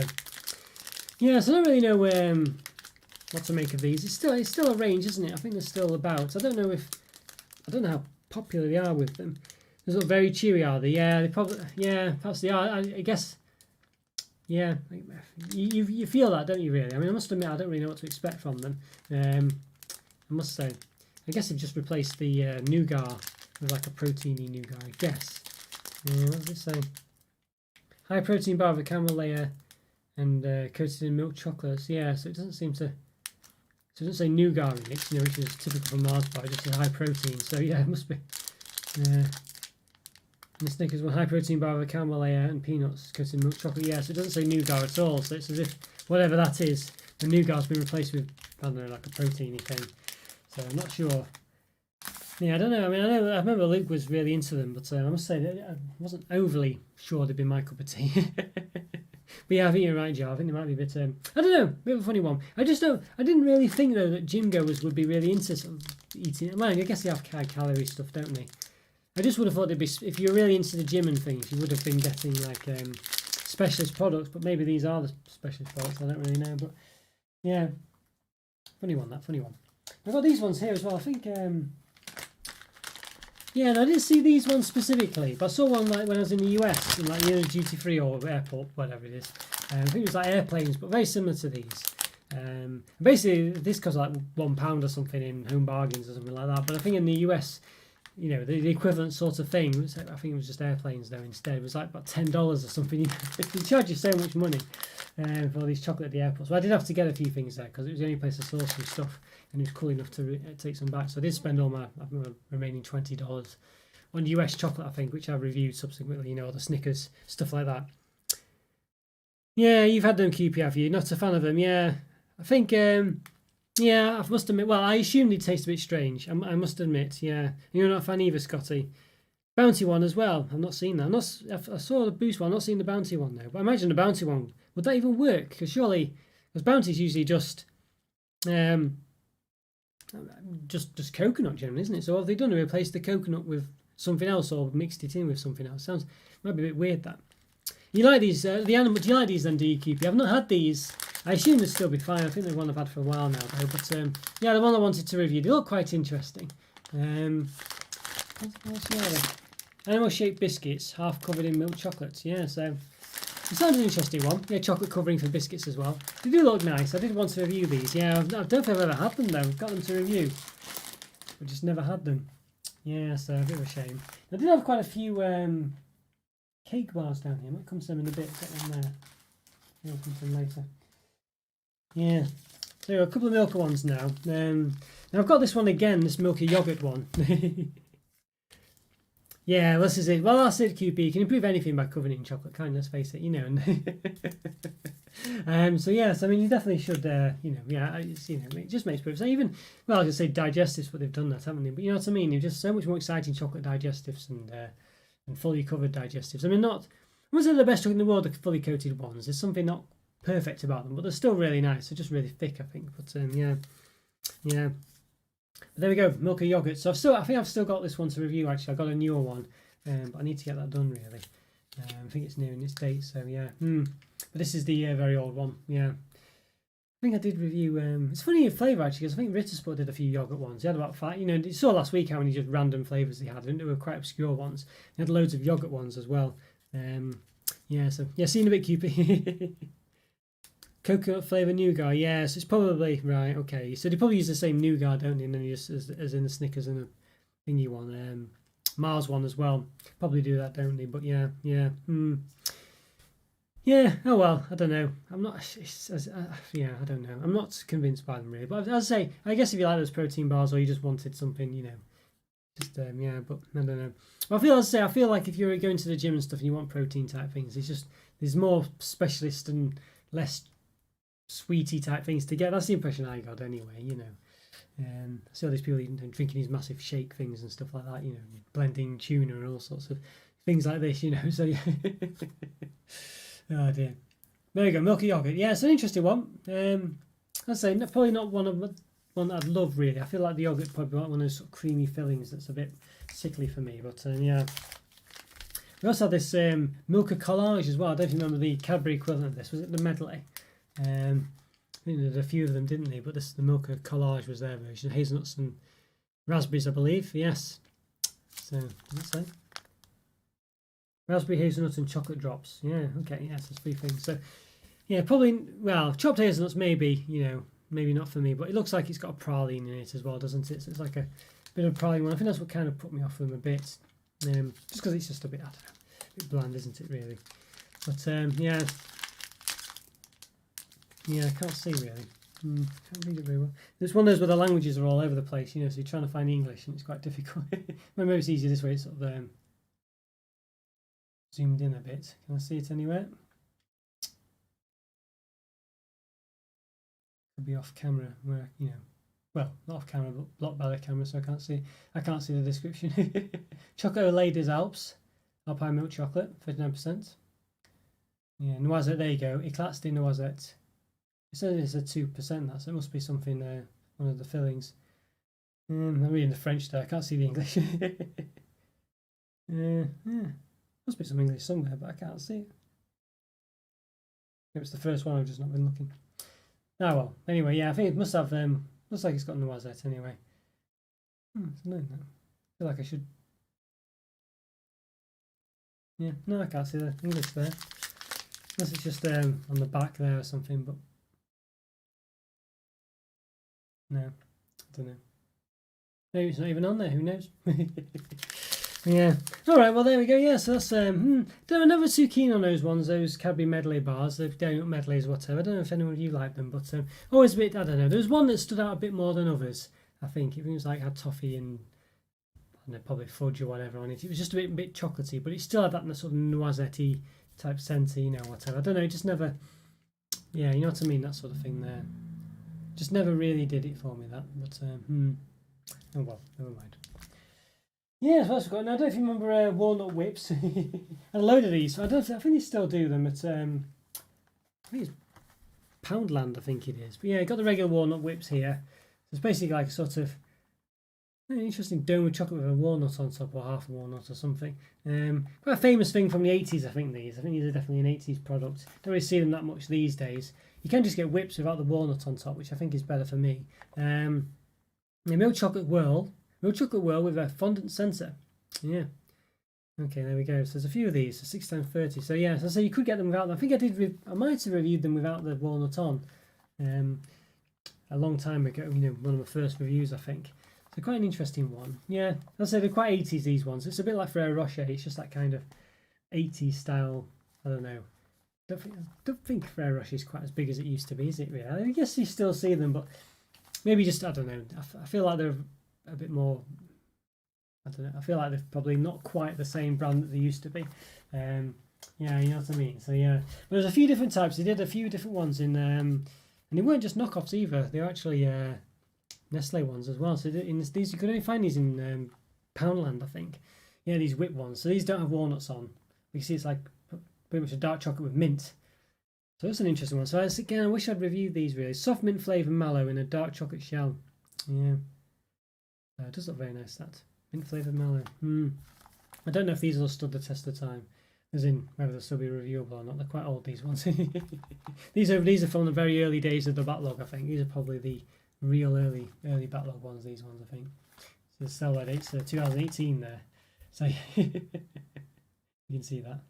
S1: yeah, so I don't really know what to make of these. It's still a range, isn't it? I think they're still about. I don't know how popular they are with them. They're sort of very chewy, are they? Yeah, they probably. Yeah, perhaps they are. I guess. Yeah, you feel that, don't you? Really? I mean, I must admit, I don't really know what to expect from them. I must say, I guess they've just replaced the nougat with like a proteiny nougat. I guess. What does it say? High protein bar with a caramel layer and coated in milk chocolates. Yeah, so it doesn't seem to. So it doesn't say nougat in it, you know, which is typical for Mars bar. It just says high protein. So yeah, it must be. And the Snickers one, high protein bar with a caramel layer and peanuts coated in milk chocolate. Yeah, so it doesn't say nougat at all. So it's as if whatever that is, the nougat's been replaced with, I don't know, like a proteiny thing. So I'm not sure. Yeah, I don't know. I mean, I remember Luke was really into them, but I must say that I wasn't overly sure they'd be my cup of tea. But yeah, I think you're right, Joe. I think they might be a bit. I don't know, a bit of a funny one. I just don't. I didn't really think though that gym goers would be really into sort of eating. Well, I guess they have high calorie stuff, don't they? I just would have thought they'd be. If you're really into the gym and things, you would have been getting like specialist products. But maybe these are the specialist products. I don't really know. But yeah, funny one. That funny one. I've got these ones here as well. I think. Yeah, and I didn't see these ones specifically, but I saw one like when I was in the US, in like duty free or airport, whatever it is. I think it was like airplanes, but very similar to these. Basically, this costs like £1 or something in Home Bargains or something like that. But I think in the US, you know, the equivalent sort of thing, I think it was just airplanes though instead. It was like about $10 or something. They charge you so much money for all these chocolate at the airport. So I did have to get a few things there because it was the only place I saw some stuff. And it was cool enough to take some back. So I did spend all my remaining $20 on US chocolate, I think, which I reviewed subsequently, you know, all the Snickers, stuff like that. Yeah, you've had them, QP, have you? Not a fan of them, yeah. I think, yeah, I must admit, well, I assumed it tastes a bit strange. I must admit, yeah. You're not a fan either, Scotty. Bounty one as well. I've not seen that. I saw the Boost one, I've not seen the Bounty one though. But I imagine the Bounty one, would that even work? Because surely, because Bounty's usually just coconut generally, isn't it? So what have they done to replace the coconut with something else or mixed it in with something else? Might be a bit weird that. You like these, the animal, do you like these then, do you, QP? I've not had these. I assume they'll still be fine. I think they're one I've had for a while now though. But yeah, the one I wanted to review, they look quite interesting. Animal shaped biscuits, half covered in milk chocolate. Yeah, so it sounds an interesting one. Yeah, chocolate covering for biscuits as well. They do look nice. I did want to review these. Yeah, I don't think I've ever had them though. I've got them to review. I've just never had them. Yeah, so a bit of a shame. I did have quite a few cake bars down here. I might come to them in a bit. Get them there. I'll come to them later. Yeah. So a couple of Milka ones now. Now I've got this one again, this Milky Yogurt one. Yeah, this is it. Well, that's it, QP. You can improve anything by covering it in chocolate, can't you? Let's face it, you know. So yes, I mean, you definitely should, you know, yeah, it's, you know, it just makes perfect sense. Even, well, I was going to say digestives, but they've done that, haven't they? But you know what I mean? They're just so much more exciting chocolate digestives and fully covered digestives. I mean, not, I wouldn't say they're the best chocolate in the world, the fully coated ones. There's something not perfect about them, but they're still really nice. They're just really thick, I think. But yeah, yeah. But there we go, Milky Yogurt. So I think I've still got this one to review. Actually, I got a newer one, but I need to get that done really. I think it's nearing its date, so yeah. But this is the very old one. Yeah, I think I did review. It's funny in flavour actually, because I think Rittersport did a few yogurt ones. He had about 5. You know, you saw last week how many just random flavours he had, and they were quite obscure ones. He had loads of yogurt ones as well. Yeah, so yeah, seen a bit Cupid. Coconut flavour nougat, yes, it's probably right. Okay, so they probably use the same nougat, don't they? And then just as in the Snickers and the thingy one, Mars one as well. Probably do that, don't they? But yeah, yeah, yeah. Oh well, I don't know. I'm not. Yeah, I don't know. I'm not convinced by them really. But as I say, I guess if you like those protein bars or you just wanted something, you know, just yeah. But I don't know. Well, I feel like if you're going to the gym and stuff and you want protein type things, there's more specialist and less sweetie type things to get. That's the impression I got anyway, you know. I see all these people drinking these massive shake things and stuff like that, you know, blending tuna and all sorts of things like this, you know. So yeah. Oh dear. There you go, Milky Yogurt. Yeah, it's an interesting one. I'd say probably not one that I'd love really. I feel like the yogurt probably like one of those sort of creamy fillings that's a bit sickly for me. But yeah. We also had this Milka Collage as well. I don't even remember the Cadbury equivalent of this. Was it the medley? I think there's a few of them, didn't they? But the Milka Collage was their version. Hazelnuts and raspberries, I believe. Yes. So, what's that? Raspberry, hazelnut, and chocolate drops. Yeah, okay, yes, there's 3 things. So, yeah, probably, well, chopped hazelnuts maybe, you know, maybe not for me, but it looks like it's got a praline in it as well, doesn't it? So it's like a bit of a praline one. I think that's what kind of put me off them a bit. Just because it's just a bit, I don't know, a bit bland, isn't it, really? But, yeah. Yeah, I can't see really. Can't read it very well. It's one of those where the languages are all over the place, you know, so you're trying to find English and it's quite difficult. Maybe it's easier this way, it's sort of zoomed in a bit. Can I see it anywhere? Could be off camera, where well, not off camera, but blocked by the camera, so I can't see the description. Choco Ladies Alps, Alpine milk chocolate, 39%. Yeah, noisette. There you go. Eclats de noisette. It says it's a 2%. That, so it must be something. One of the fillings. I'm reading the French there. I can't see the English. Yeah, must be some English somewhere, but I can't see it. It's the first one. I've just not been looking. Oh well. Anyway, yeah, I think it must have. Looks like it's got noisette anyway. It's annoying that. I feel like I should. Yeah, no, I can't see the English there. Unless it's just on the back there or something, but no, I don't know. Maybe it's not even on there. Who knows? Yeah. All right. Well, there we go. Yeah. So that's. I'm never too keen on those ones. Those Cadbury medley bars, the donut medleys, whatever. I don't know if anyone of you like them, but always a bit. I don't know. There's one that stood out a bit more than others. I think it was like had toffee and I don't know, probably fudge or whatever on it. It was just a bit chocolatey, but it still had that sort of noisette type scent, whatever. I don't know. It just never. Yeah, you know what I mean. That sort of thing there. Just never really did it for me. That, but oh well, never mind. Yeah, so that's got. Now, I don't know if you remember Walnut Whips. And a load of these. I think they still do them at. I think it's Poundland. I think it is. But yeah, got the regular Walnut Whips here. So it's basically like a sort of interesting dome with chocolate with a walnut on top, or half a walnut or something. Quite a famous thing from the 80s. I think these are definitely an 80s product. Don't really see them that much these days. You can just get whips without the walnut on top, which I think is better for me. The milk chocolate whirl with a fondant centre. Yeah. Okay, there we go. So there's a few of these. So 6 times 30. So yeah, so you could get them without them. I think I might have reviewed them without the walnut on. A long time ago. One of my first reviews, I think. So quite an interesting one. Yeah, I'll say they're quite 80s, these ones. It's a bit like Ferrero Rocher. It's just that kind of 80s style. I don't know. I don't think Ferrero Rocher is quite as big as it used to be, is it really? I guess you still see them, but maybe just, I don't know. I feel like they're a bit more, I don't know. I feel like they're probably not quite the same brand that they used to be. Yeah, you know what I mean? So yeah. But there's a few different types. They did a few different ones in, and they weren't just knockoffs either. They were actually Nestle ones as well. So these you could only find these in Poundland, I think. Yeah, these whip ones. So these don't have walnuts on. You can see it's like pretty much a dark chocolate with mint. So that's an interesting one. So again, I wish I'd reviewed these really. Soft mint flavour mallow in a dark chocolate shell. Yeah. It does look very nice, that. Mint flavoured mallow. I don't know if these will stood the test of time. As in, whether they'll still be reviewable or not. They're quite old, these ones. These are from the very early days of the backlog, I think. These are probably the real early backlog ones, these ones, I think. So the sell by date's 2018 there. So you can see that.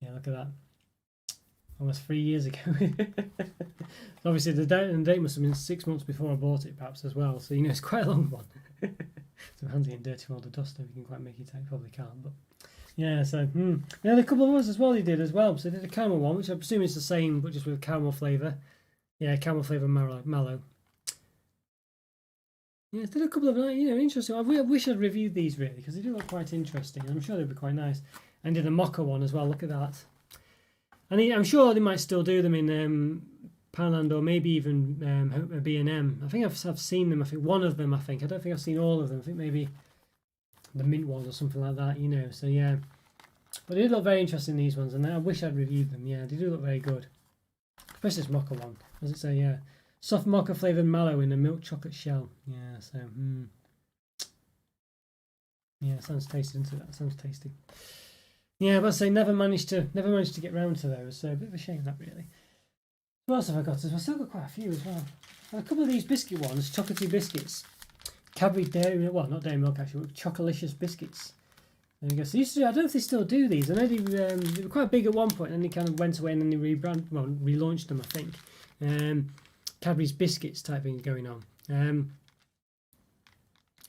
S1: Yeah, look at that. Almost 3 years ago. Obviously, the date must have been 6 months before I bought it, perhaps, as well. So, it's quite a long one. So handy and dirty from all the dust, if you can quite make it out. Probably can't, but yeah, so, yeah, there are a couple of ones as well they did as well. So they did a caramel one, which I presume is the same, but just with caramel flavour. Yeah, caramel flavour mallow. Yeah, did a couple of, interesting. I wish I'd reviewed these, really, because they do look quite interesting. I'm sure they'd be quite nice. And did a mocha one as well, look at that. And I'm sure they might still do them in Poundland or maybe even B&M. I think I've seen them. I think one of them, I don't think I've seen all of them. I think maybe the mint one or something like that, So yeah. But they do look very interesting, these ones. And I wish I'd reviewed them. Yeah, they do look very good. Especially this mocha one. As it say, yeah. Soft mocha flavoured mallow in a milk chocolate shell. Yeah, so, yeah, sounds tasty, doesn't it? That sounds tasty. Yeah, but I say never managed to get round to those, so a bit of a shame that really. What else have I got? I've still got quite a few as well. And a couple of these biscuit ones, chocolatey biscuits. Cadbury dairy milk, well, not dairy milk actually, but Chocolicious biscuits. There you go. So I don't know if they still do these. I know they were quite big at one point, and then they kind of went away and then they relaunched them, I think. Cadbury's biscuits type thing going on.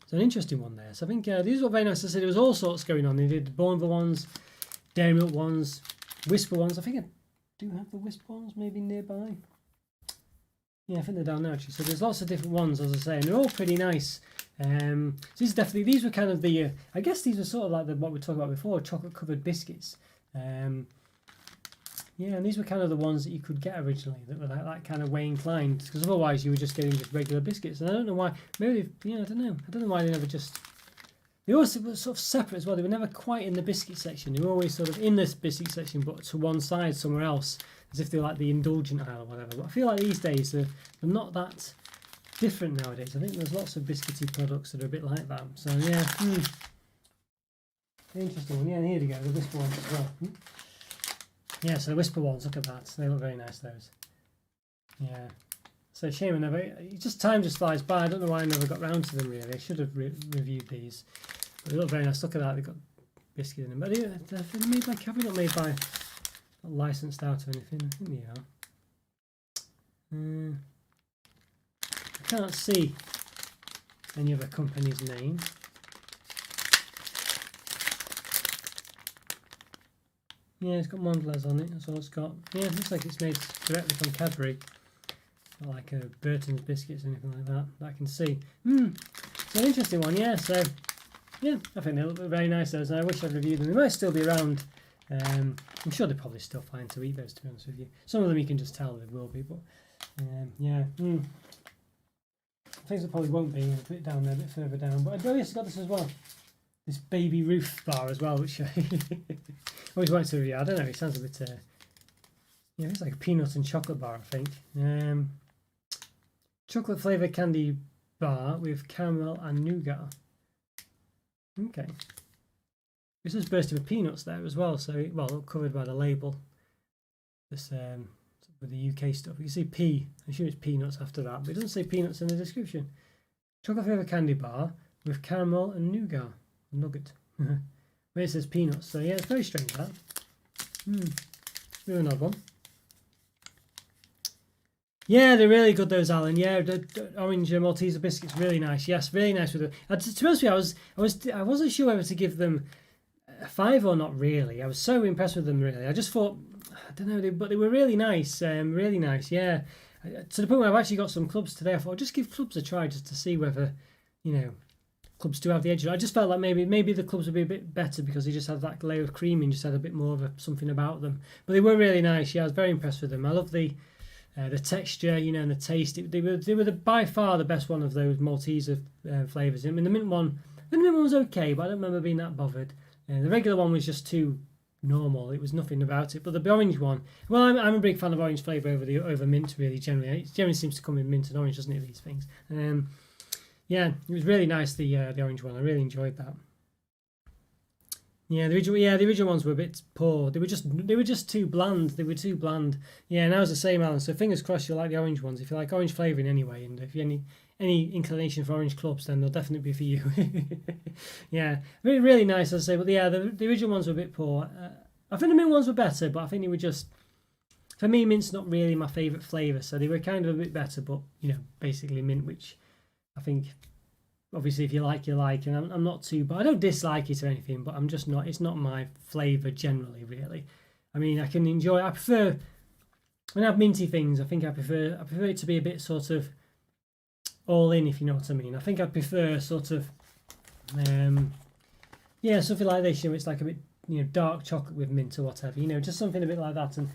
S1: It's an interesting one there. So I think these were very nice. I said there was all sorts going on. They did Bourneville ones, dairy milk ones, Whisper ones. I think I do have the Whisper ones maybe nearby. Yeah, I think they're down there actually. So there's lots of different ones, as I say, and they're all pretty nice. So these were kind of the, I guess these were sort of like what we talked about before, chocolate covered biscuits. Yeah, and these were kind of the ones that you could get originally that were like that kind of way inclined, because otherwise you were just getting just regular biscuits. And I don't know why. Maybe I don't know. I don't know why they never just. They always were sort of separate as well. They were never quite in the biscuit section. They were always sort of in this biscuit section, but to one side somewhere else, as if they were like the indulgent aisle or whatever. But I feel like these days they're not that different nowadays. I think there's lots of biscuity products that are a bit like that. So yeah, interesting one. Yeah, and here we go, the whisper ones as well. Yeah, so the whisper ones, look at that. They look very nice, those. Yeah. So shame I never. Time just flies by. I don't know why I never got round to them really. I should have reviewed these. But they look very nice. Look at that. They've got biscuit in them. But they're made by Cadbury, not made by, not licensed out or anything. I think they are. I can't see any other company's name. Yeah, it's got Mondelez on it. That's all it's got. Yeah, it looks like it's made directly from Cadbury. Not like Burton's biscuits or anything like that I can see. It's an interesting one, yeah. So, yeah, I think they look very nice, those, and I wish I'd reviewed them. They might still be around. I'm sure they're probably still fine to eat those, to be honest with you. Some of them you can just tell they will be, but yeah. Things that probably won't be. I'll put it down there, a bit further down. But I always got this as well. This baby Ruth bar as well, which I always wanted to review. I don't know, it sounds a bit. Yeah, it's like a peanut and chocolate bar, I think. Chocolate flavoured candy bar with caramel and nougat. Okay. This is bursting with peanuts there as well, so well covered by the label. This with the UK stuff. You can see P. I assume it's peanuts after that, but it doesn't say peanuts in the description. Chocolate flavoured candy bar with caramel and nougat. Nugget. Where it says peanuts, so yeah, it's very strange that. Really an odd one. Yeah, they're really good, those, Alan. Yeah, the orange Malteser biscuits, really nice. Yes, really nice with them. To be honest with you, I wasn't sure whether to give them a 5 or not. Really, I was so impressed with them. Really, I just thought, I don't know, but they were really nice. Really nice. Yeah, to the point where I've actually got some clubs today. I thought I'll just give clubs a try just to see whether, clubs do have the edge. I just felt like maybe the clubs would be a bit better because they just had that layer of cream and just had a bit more of something about them. But they were really nice. Yeah, I was very impressed with them. I love the texture, and the taste. They were by far the best one of those Malteser flavours. I mean, the mint one was okay, but I don't remember being that bothered. The regular one was just too normal. It was nothing about it. But the orange one, well, I'm a big fan of orange flavour over mint. Really, generally, it generally seems to come in mint and orange, doesn't it? These things. Yeah, it was really nice. The orange one, I really enjoyed that. Yeah, the original ones were a bit poor. They were just too bland. They were too bland. Yeah, now it's the same, Alan. So fingers crossed you'll like the orange ones. If you like orange flavouring anyway, and if you any inclination for orange clubs, then they'll definitely be for you. Yeah, really, really nice, as I say. But yeah, the original ones were a bit poor. I think the mint ones were better, but I think they were just, for me, mint's not really my favourite flavour, so they were kind of a bit better. But basically mint, which I think, obviously, if you like, you like, and I'm not too, but I don't dislike it or anything, but I'm just not, it's not my flavour generally, really. I mean, I prefer, when I have minty things, I think I prefer it to be a bit sort of all in, if you know what I mean. I think I prefer sort of, yeah, something like this, it's like a bit, dark chocolate with mint or whatever, just something a bit like that. And I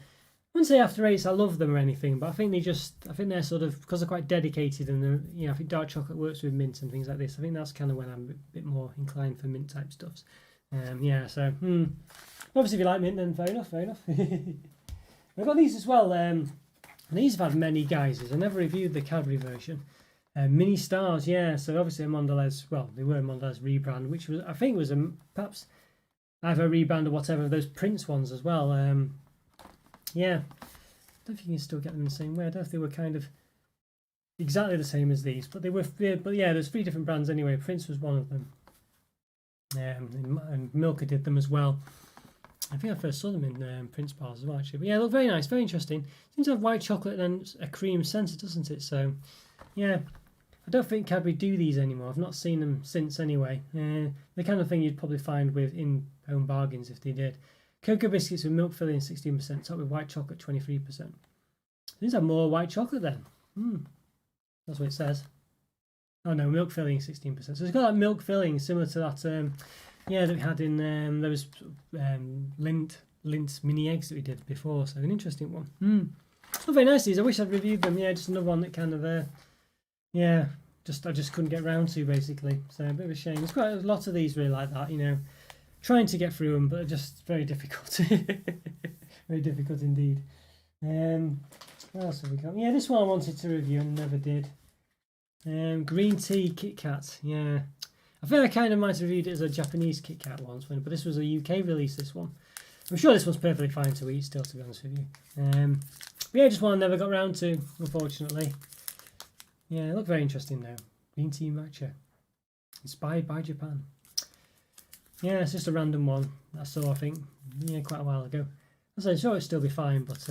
S1: wouldn't say after eights I love them or anything, but I think they're sort of, because they're quite dedicated, and I think dark chocolate works with mint and things like this. I think that's kind of when I'm a bit more inclined for mint type stuffs. Yeah, so obviously if you like mint, then fair enough. We've got these as well. These have had many guises. I never reviewed the Cadbury version. Mini stars, yeah. So obviously a Mondelez. Well, they were a Mondelez rebrand, which was, I think, was perhaps either a rebrand or whatever of those Prince ones as well. Yeah, I don't think you can still get them in the same way. I don't know if they were kind of exactly the same as these, but they were. But yeah, there's 3 different brands anyway. Prince was one of them, and Milky did them as well. I think I first saw them in Prince bars as well, actually. But yeah, they look very nice, very interesting. Seems to have white chocolate and then a cream centre, doesn't it? So yeah, I don't think Cadbury do these anymore. I've not seen them since anyway. The kind of thing you'd probably find with in-home bargains if they did. Cocoa biscuits with milk filling 16%, topped with white chocolate 23%. These have more white chocolate then. That's what it says. Oh no, milk filling 16%. So it's got that milk filling similar to that, that we had in those Lindt mini eggs that we did before. So an interesting one. Not very nice these. I wish I'd reviewed them. Yeah, just another one that kind of, I just couldn't get round to basically. So a bit of a shame. There's quite a lot of these really like that, you know, trying to get through them, but just very difficult. Very difficult indeed. What else have we got? Yeah, this one I wanted to review and never did. Green tea KitKat. Yeah, I think I kind of might have reviewed it as a Japanese KitKat once, but this was a UK release. This one, I'm sure this one's perfectly fine to eat still, to be honest with you. But yeah, just one I never got round to, unfortunately. Yeah, it looked very interesting though. Green tea matcha, inspired by Japan. Yeah, it's just a random one I saw, I think, quite a while ago. I'm sure it'll still be fine, but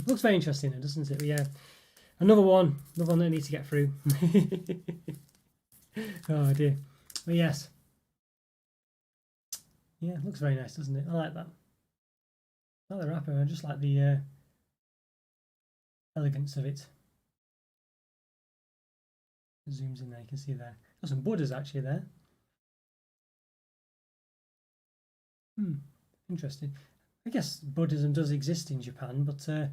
S1: looks very interesting, doesn't it? But yeah, another one that I need to get through. Oh dear. But yes. Yeah, it looks very nice, doesn't it? I like that. I like the wrapper. I just like the elegance of it. It zooms in there, you can see there. Got some butters actually there. Interesting. I guess Buddhism does exist in Japan, but I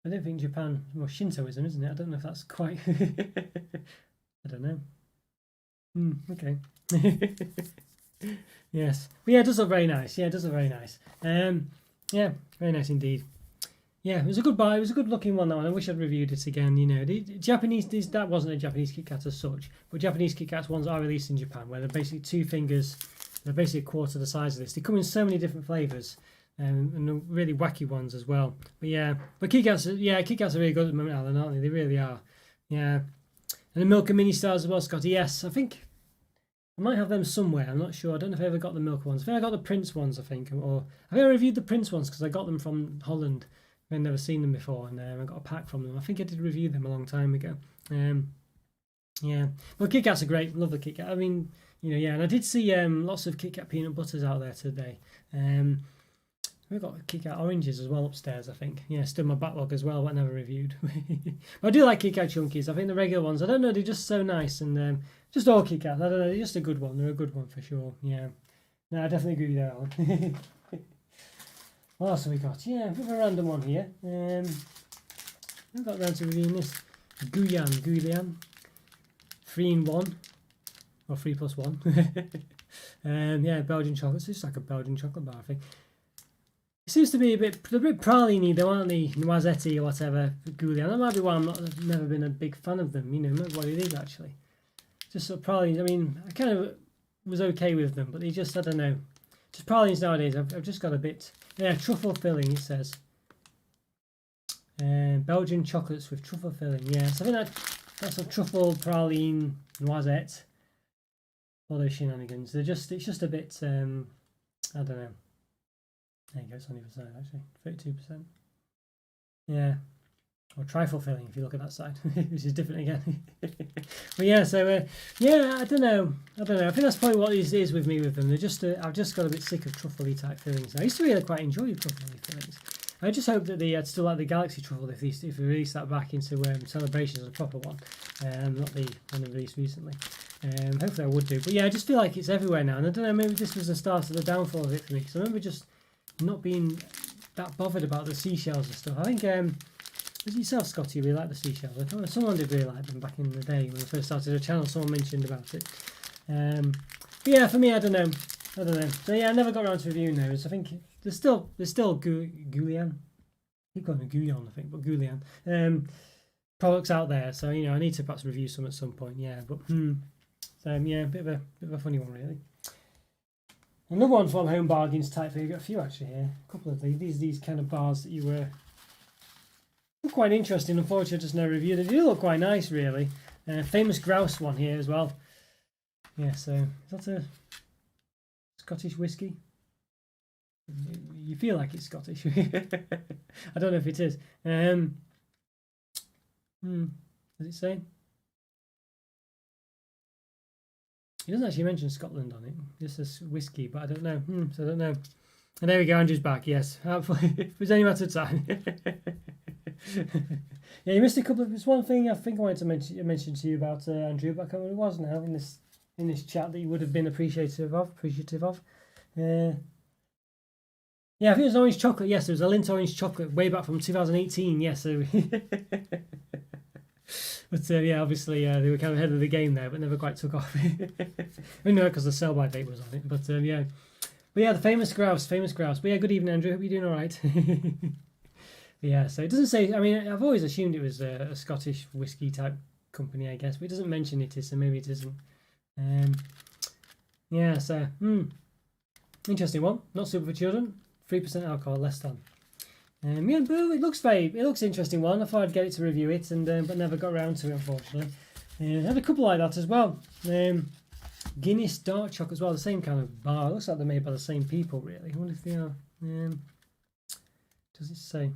S1: don't think Japan, well, Shintoism, isn't it? I don't know if that's quite. I don't know. Okay. Yes, but yeah, it does look very nice. Yeah, it does look very nice. Yeah, very nice indeed. Yeah, it was a good buy. It was a good looking one, that one. I wish I'd reviewed it again. You know, the Japanese, that wasn't a Japanese KitKat as such, but Japanese KitKats ones are released in Japan, where they're basically 2 fingers. They're basically a quarter the size of this. They come in so many different flavours. And really wacky ones as well. But yeah, but KitKats are really good at the moment, Alan, aren't they? They really are. Yeah. And the Milka Mini Stars as well, Scotty. Yes, I think I might have them somewhere. I'm not sure. I don't know if I ever got the Milka ones. I think I got the Prince ones, I think. Or I think I reviewed the Prince ones because I got them from Holland. I'd never seen them before, and I got a pack from them. I think I did review them a long time ago. Yeah. Well, KitKats are great. Love the KitKat. I mean, and I did see lots of KitKat peanut butters out there today. We've got KitKat oranges as well upstairs, I think. Yeah, still my backlog as well, but I never reviewed. But I do like KitKat chunkies. I think the regular ones, I don't know, they're just so nice. And just all KitKat, I don't know, they're just a good one. They're a good one for sure. Yeah. No, I definitely agree with that, Alan. What else have we got? Yeah, a bit of a random one here. I've got around to reviewing this. Guyan. 3 in 1. Or 3 plus 1. Yeah, Belgian chocolate. It's just like a Belgian chocolate bar, I think. It seems to be a bit praline-y though, aren't they? Noisette or whatever, Goulian. That might be why I've never been a big fan of them, what it is actually. Just sort of pralines, I mean, I kind of was okay with them, but they just, I don't know. Just pralines nowadays, I've just got a bit, truffle filling, it says. Belgian chocolates with truffle filling, yeah. So I think that's a truffle, praline, noisette. All those shenanigans. It's just a bit, I don't know. There you go, it's on the other side actually, 32%. Yeah, or trifle filling if you look at that side, which is different again. But yeah, so I don't know. I think that's probably what it is with me with them. They're just, I've just got a bit sick of truffle-y type fillings. I used to really quite enjoy truffle-y fillings. I just hope that I'd still like the Galaxy truffle if we release that back into Celebrations as a proper one, not the one they released recently. Hopefully I would do. But yeah, I just feel like it's everywhere now, and I don't know, maybe this was the start of the downfall of it for me, because I remember just not being that bothered about the seashells and stuff. I think, was it yourself, Scotty, you really like the seashells? I thought someone did really like them back in the day when I first started the channel. Someone mentioned about it. But yeah, for me, I don't know. So yeah, I never got around to reviewing those. I think there's still Goulian. I keep calling it Goulian, I think, but Goulian. Products out there, so I need to perhaps review some at some point. Yeah, but yeah, a bit of a funny one really. Another one from Home Bargains type thing. You've got a few actually here. A couple of these kind of bars that you were quite interesting. Unfortunately, I just never reviewed. They do look quite nice, really. Famous Grouse one here as well. Yeah, so is that a Scottish whiskey? You feel like it's Scottish. I don't know if it is. Does it say? He doesn't actually mention Scotland on it. Just says whiskey, but I don't know. So I don't know. And there we go. Andrew's back. Yes, hopefully, if it's any matter of time. Yeah, you missed a couple of. There's one thing I think I wanted to mention to you about Andrew, but I can't remember what it was now in this chat that you would have been appreciative of. Yeah, I think it was orange chocolate. Yes, there was a Lindt orange chocolate way back from 2018. Yes, so but yeah, obviously they were kind of ahead of the game there, but never quite took off. We know because the sell-by date was on it. But yeah, the famous grouse. But yeah, good evening, Andrew. Hope you're doing all right. Yeah, so it doesn't say. I mean, I've always assumed it was a Scottish whiskey type company, I guess, but it doesn't mention it is, so maybe it isn't. Yeah, so interesting one. Not super for children. 3% alcohol, less than. Yeah, but it looks interesting one. I thought I'd get it to review it, and but never got around to it, unfortunately. I had a couple like that as well. Guinness dark chocolate as well, the same kind of bar. It looks like they're made by the same people, really. I wonder if they are. Does it say?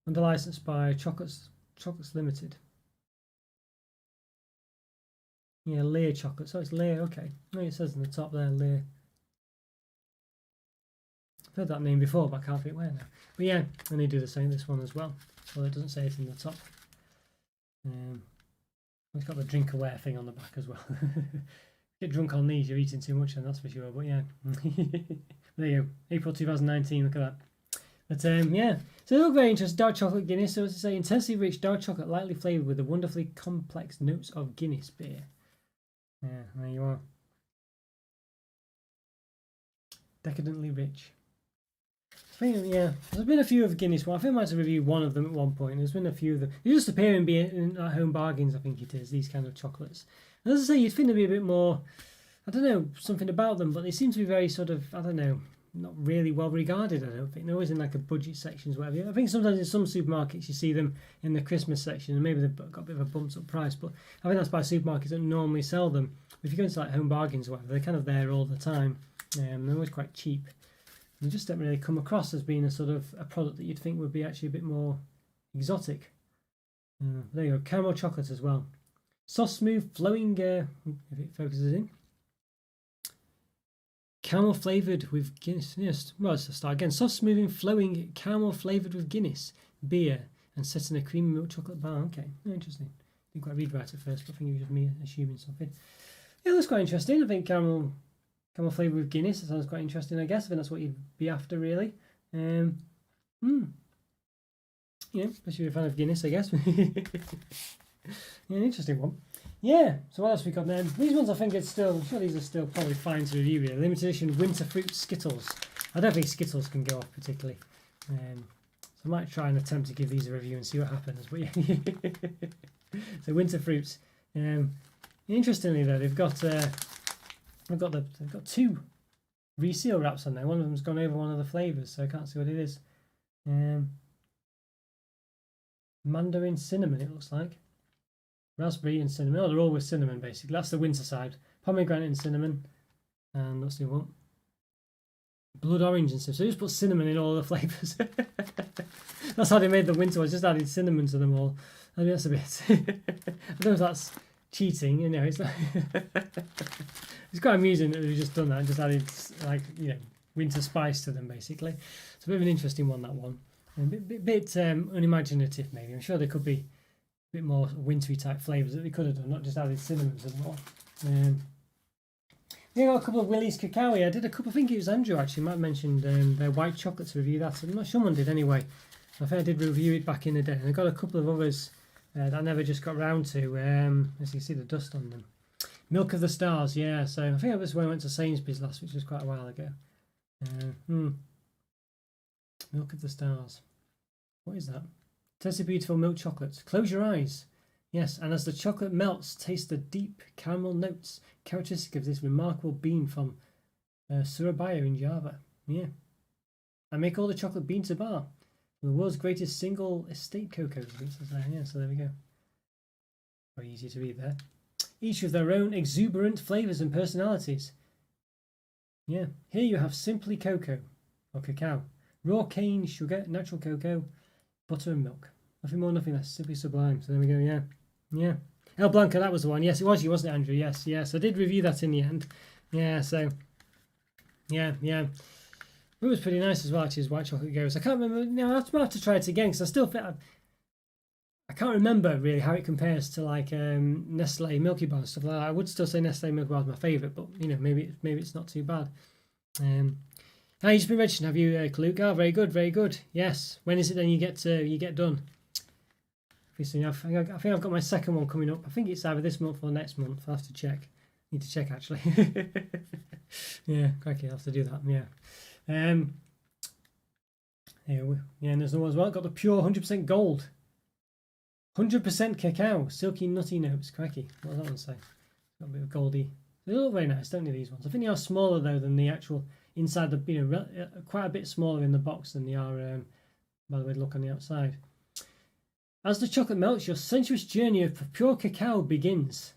S1: Under license by Chocolates Limited. Yeah, Lear chocolate. So it's Lear, okay. No, it says in the top there, Lear. I've heard that name before, but I can't think where now. But yeah, and they do the same this one as well. Well, it doesn't say it in the top. It's got the drink aware thing on the back as well. Get drunk on these, you're eating too much, and that's for sure. But yeah, there you go. April 2019. Look at that. But yeah, so they look very interesting. Dark chocolate Guinness. So as I say, intensely rich dark chocolate, lightly flavoured with the wonderfully complex notes of Guinness beer. Yeah, there you are. Decadently rich. I think, yeah, there's been a few of Guinness. Well, I think I might have reviewed one of them at one point. There's been a few of them. They just appear in home bargains, I think it is, these kind of chocolates. And as I say, you'd think there'd be a bit more, I don't know, something about them, but they seem to be very sort of, I don't know, not really well regarded, I don't think. They're always in like a budget sections, whatever. I think sometimes in some supermarkets you see them in the Christmas section, and maybe they've got a bit of a bumped up price, but I think that's by supermarkets that normally sell them. If you go into like home bargains or whatever, they're kind of there all the time. They're always quite cheap. They just don't really come across as being a sort of a product that you'd think would be actually a bit more exotic. There you go, caramel chocolate as well. Soft, smooth, flowing, if it focuses in. Caramel flavoured with Guinness. Yes, well, let's start again. Soft, smooth, and flowing caramel flavoured with Guinness beer and set in a creamy milk chocolate bar. Okay, interesting. Didn't quite read right at first, but I think it was just me assuming something. Yeah, that's quite interesting. I think caramel flavoured with Guinness. That sounds quite interesting, I guess. I think that's what you'd be after, really. Yeah, especially if you're a fan of Guinness, I guess. Yeah, an interesting one. Yeah, so what else we got then? These ones I think it's still, I'm sure these are still probably fine to review really. Limited edition winter fruit Skittles. I don't think Skittles can go off particularly. So I might try and attempt to give these a review and see what happens. But yeah. So winter fruits. Interestingly though, they've got two reseal wraps on there. One of them's gone over one of the flavours, so I can't see what it is. Mandarin cinnamon, it looks like. Raspberry and cinnamon. Oh, they're all with cinnamon, basically. That's the winter side. Pomegranate and cinnamon. And what's the other one? Blood orange and stuff. So they just put cinnamon in all the flavours. That's how they made the winter ones. Just added cinnamon to them all. I mean, that's a bit... I don't know if that's cheating. You know, it's like... It's quite amusing that they've just done that and just added, like, you know, winter spice to them, basically. It's a bit of an interesting one, that one. And a bit unimaginative, maybe. I'm sure there could be bit more wintry type flavours that they could have done, not just added cinnamon to them all. We got a couple of Willie's Cacao. I did a couple, I think it was Andrew actually, might have mentioned their white chocolate to review that. I'm not sure someone did anyway. I think I did review it back in the day. And I got a couple of others that I never just got round to. As you can see the dust on them. Milk of the Stars, yeah. So I think that was when I went to Sainsbury's last, which was quite a while ago. Milk of the Stars. What is that? Tasty beautiful milk chocolates. Close your eyes. Yes, and as the chocolate melts, taste the deep caramel notes characteristic of this remarkable bean from Surabaya in Java. Yeah. I make all the chocolate bean to bar. The world's greatest single estate cocoa. Yeah, so there we go. Very easy to read there. Each with their own exuberant flavours and personalities. Yeah. Here you have simply cocoa, or cacao. Raw cane, sugar, natural cocoa, butter and milk. Nothing more, nothing less. Simply sublime. So there we go, yeah. Yeah. El Blanco, that was the one. Yes, it was you, wasn't it, Andrew? Yes, yes. I did review that in the end. Yeah, so... Yeah. It was pretty nice as well, actually, as white chocolate goes. I can't remember. No, I might have to try it again because I still feel I can't remember really how it compares to like Nestle Milky Bar and stuff like that. I would still say Nestle Milky Bar is my favourite, but you know, maybe it's not too bad. How you just been registered? Have you, Kaluk? Oh, very good, very good. Yes. When is it then you get done? I think I've got my second one coming up. I think it's either this month or next month. I'll have to check. Need to check actually. Yeah, crikey, I'll have to do that. Yeah. Yeah, and there's the one as well. Got the pure 100% gold. 100% cacao, silky nutty notes. Crikey, what does that one say? Got a bit of goldy. They look very nice, don't they, these ones? I think they are smaller though than the actual inside. The quite a bit smaller in the box than they are. By the way, look on the outside. As the chocolate melts, your sensuous journey of pure cacao begins.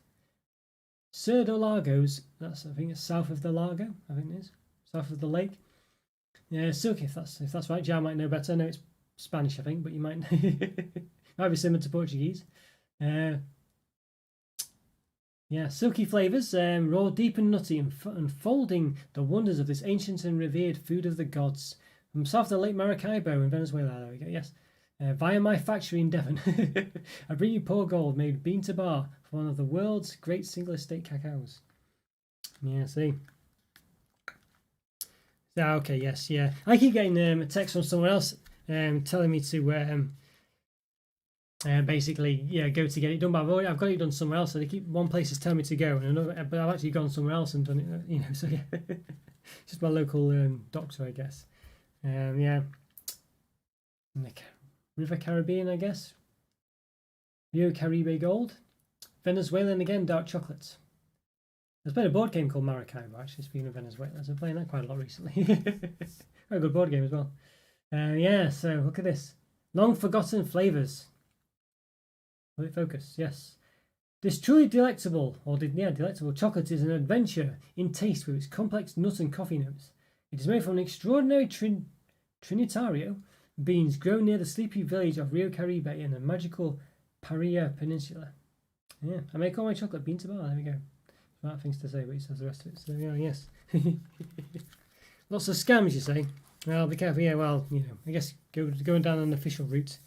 S1: Sur do Lagos, I think it's south of the Lago. I think it is south of the lake. Yeah, silky. If that's right, Jar might know better. I know it's Spanish, I think, but you might might be similar to Portuguese. Yeah, silky flavours, raw, deep and nutty, unfolding the wonders of this ancient and revered food of the gods. From south of the Lake Maracaibo in Venezuela, there we go, yes. Via my factory in Devon, I bring you pure gold made bean to bar for one of the world's great single estate cacaos. Yeah, see. Okay, yes, yeah. I keep getting a text from someone else telling me to basically, yeah, go to get it done. But I've got it done somewhere else. So they keep one place is telling me to go, and another, but I've actually gone somewhere else and done it. You know, so yeah, just my local doctor, I guess. Yeah, River Caribbean, I guess. Rio Caribe Gold, Venezuelan again, dark chocolates. There's been a board game called Maracaibo, actually, speaking of Venezuela. I've been playing that quite a lot recently. Very good board game as well. Yeah, so look at this. Long forgotten flavours. Will it focus? Yes. This truly delectable chocolate is an adventure in taste with its complex nut and coffee notes. It is made from an extraordinary Trinitario beans grown near the sleepy village of Rio Caribe in the magical Paria Peninsula. Yeah, I make all my chocolate bean to bar. There we go. Smart things to say, but he says the rest of it. So yeah, yes. Lots of scams, you say? Well, be careful. Yeah, well, you know, I guess going down an official route.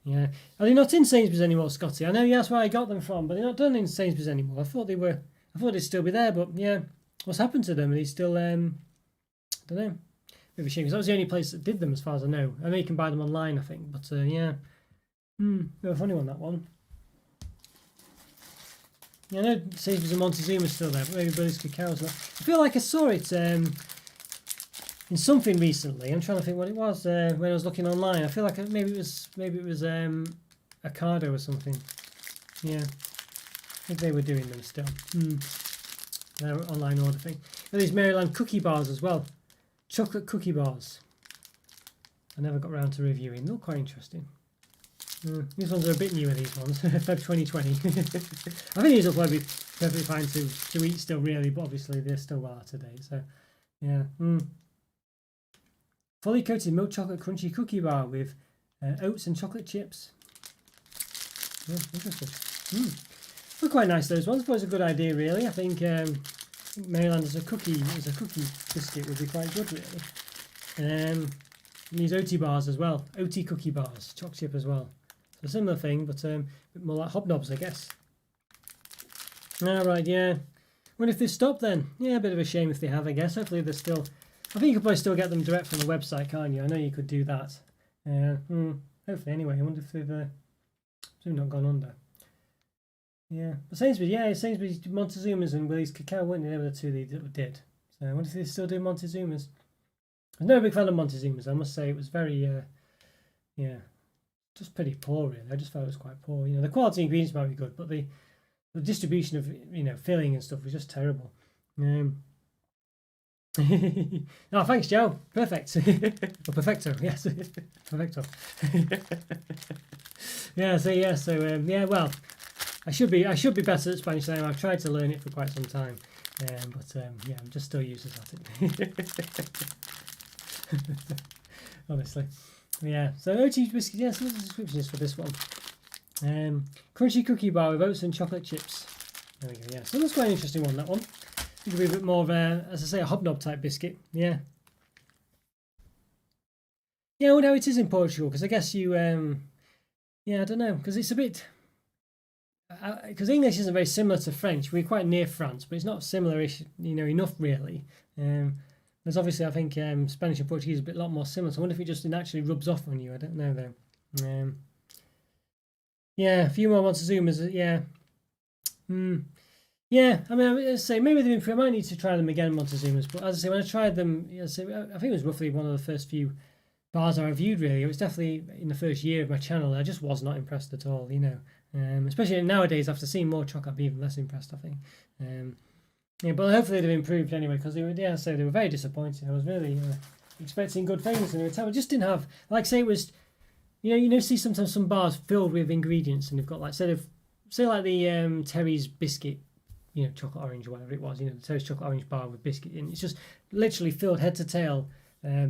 S1: Yeah. Are they not in Sainsbury's anymore, Scotty? I know that's where I got them from, but they're not done in Sainsbury's anymore. I thought they were. I thought they'd still be there, but yeah, what's happened to them? Are they still? I don't know. Bit of a shame because that was the only place that did them, as far as I know. I know you can buy them online, I think, but yeah. Bit of a funny one, that one. Yeah, I know Sainsbury's and Montezuma's still there, but maybe Billy's Cacao's not. I feel like I saw it in something recently. I'm trying to think what it was when I was looking online. I feel like maybe it was Ocado or something. Yeah, I think they were doing them still. Their online order thing. And these Maryland cookie bars as well. Chocolate cookie bars. I never got around to reviewing. They're quite interesting. These ones are a bit newer, these ones. Feb 2020. I think these will probably be perfectly fine to eat still, really, but obviously they're still well out of date. So, yeah. Fully coated milk chocolate crunchy cookie bar with oats and chocolate chips. Yeah, interesting. They're quite nice, those ones. But it's a good idea, really. I think Maryland as a cookie biscuit would be quite good, really. And these OT bars as well. OT cookie bars, choc chip as well. So a similar thing, but a bit more like hobnobs, I guess. Alright, yeah. Wonder if they've stopped then. Yeah, a bit of a shame if they have, I guess. Hopefully they're still... I think you could probably still get them direct from the website, can't you? I know you could do that. Hopefully, anyway. I wonder if they've not gone under. Yeah. But Sainsbury's, Montezuma's and Willie's Cacao, weren't they? They were the two they did. So I wonder if they still do Montezuma's. I was never a big fan of Montezuma's. I must say it was very, just pretty poor, really. I just felt it was quite poor. You know, the quality ingredients might be good, but the distribution of, you know, filling and stuff was just terrible. No, thanks, Joe. Perfect. Or perfecto, yes. Perfecto. Yeah, well, I should be better at Spanish now. I've tried to learn it for quite some time. But I'm just still useless at it. Honestly. Yeah. So OT biscuits, yes, what the description is for this one. Crunchy cookie bar with oats and chocolate chips. There we go, yeah. So that's quite an interesting one, that one. It could be a bit more of a, as I say, a hobnob type biscuit. Yeah. Yeah, well, no, it is in Portugal because I guess you, yeah, I don't know because it's a bit because English isn't very similar to French. We're quite near France, but it's not similar-ish, enough really. There's obviously I think Spanish and Portuguese is a lot more similar. So I wonder if it just naturally rubs off on you. I don't know though. Yeah, a few more Montezumas. Yeah. Yeah, I mean, I say maybe they've improved. I might need to try them again, Montezumas. But as I say, when I tried them, I think it was roughly one of the first few bars I reviewed. Really, it was definitely in the first year of my channel. I just was not impressed at all. Especially nowadays after seeing more chocolate, I'd be even less impressed. I think. Yeah, but hopefully they've improved anyway because they were. Yeah, so they were very disappointing. I was really expecting good things, and they just didn't have. Like say it was, see sometimes some bars filled with ingredients, and they've got like say like the Terry's biscuit. Chocolate orange or whatever it was, the Terry's chocolate orange bar with biscuit in. It's just literally filled head to tail,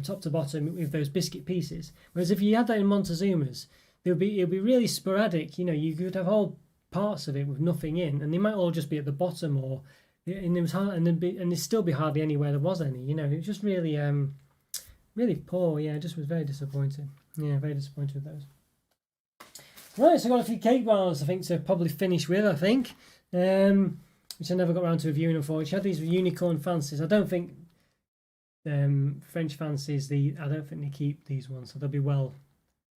S1: top to bottom with those biscuit pieces. Whereas if you had that in Montezuma's, it'll be really sporadic. You could have whole parts of it with nothing in, and they might all just be at the bottom, or and it was hard, and there'd still be hardly anywhere there was any. It was just really, really poor. Yeah, it just was very disappointing. Yeah, very disappointed with those. Right, so I've got a few cake bars I think to probably finish with. I think. Which I never got around to reviewing, unfortunately. I had these unicorn fancies. I don't think French fancies, I don't think they keep these ones, so they'll be well.